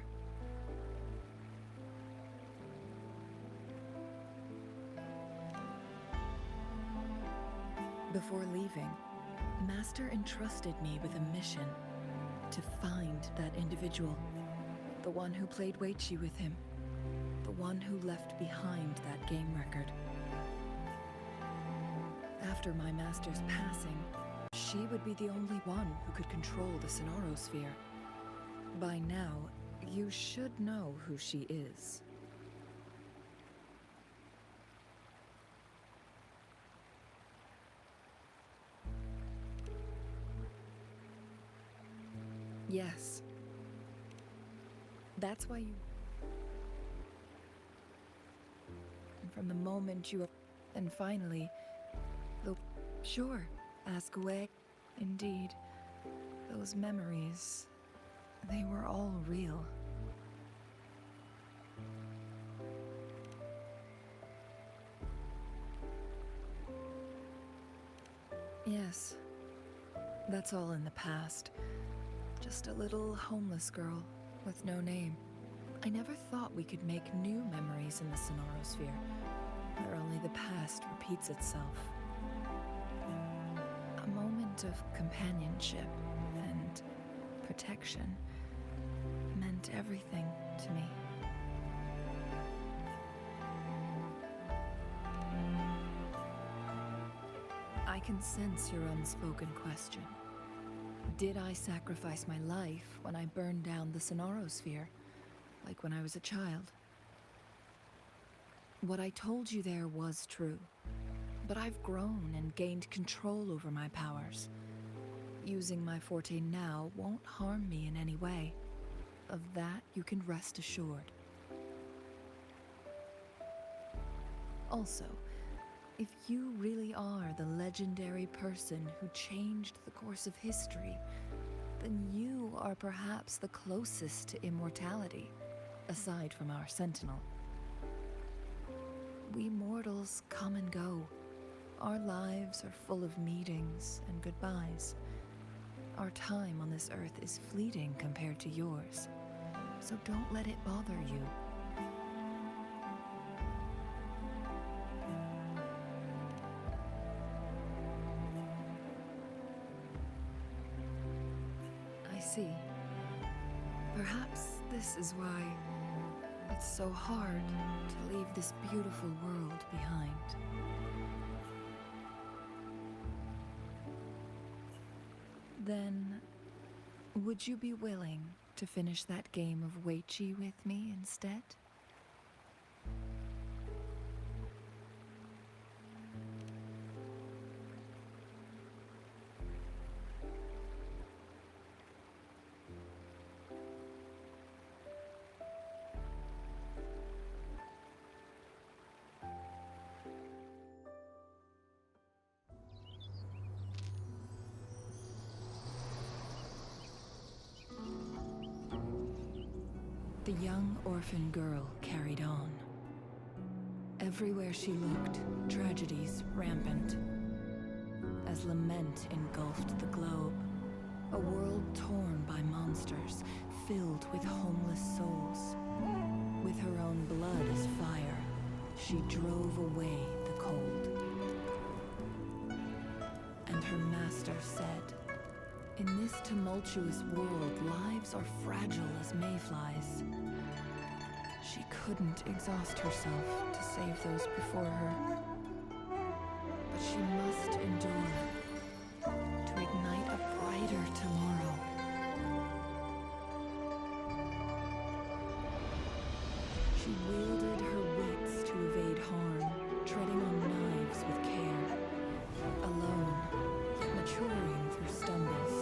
Before leaving, Master entrusted me with a mission to find that individual, the one who played Weichi with him, the one who left behind that game record. After my master's passing, she would be the only one who could control the Sonorosphere. By now, you should know who she is. Yes. That's why you... And from the moment you... And finally... Sure, ask away. Indeed. Those memories... They were all real. Yes. That's all in the past. Just a little homeless girl with no name. I never thought we could make new memories in the Sonorosphere, where only the past repeats itself. A moment of companionship and protection meant everything to me. I can sense your unspoken question. Did I sacrifice my life when I burned down the Sonorosphere, like when I was a child? What I told you there was true, but I've grown and gained control over my powers. Using my forte now won't harm me in any way. Of that you can rest assured. Also, if you really are the legendary person who changed the course of history, then you are perhaps the closest to immortality, aside from our Sentinel. We mortals come and go. Our lives are full of meetings and goodbyes. Our time on this earth is fleeting compared to yours, so don't let it bother you. I see. Perhaps this is why it's so hard to leave this beautiful world behind. Then, would you be willing to finish that game of Weichi with me instead? The young orphan girl carried on. Everywhere she looked, tragedies rampant. As lament engulfed the globe, A world torn by monsters, filled with homeless souls. With her own blood as fire, she drove away the cold. And her master said, "In this tumultuous world, lives are fragile as mayflies." She couldn't exhaust herself to save those before her. But she must endure to ignite a brighter tomorrow. She wielded her wits to evade harm, treading on knives with care. Alone, yet maturing through stumbles.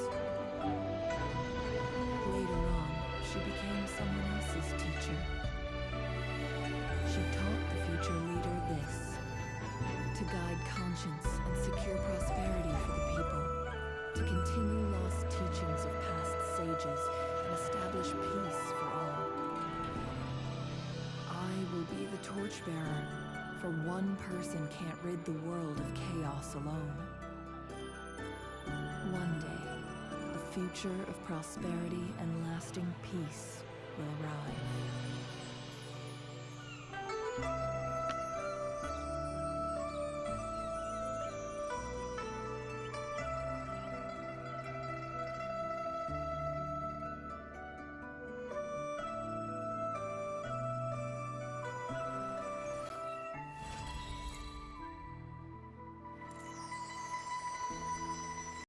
Later on, she became someone else's teacher. She taught the future leader this: to guide conscience and secure prosperity for the people, to continue lost teachings of past sages and establish peace for all. I will be the torchbearer, for one person can't rid the world of chaos alone. One day, a future of prosperity and lasting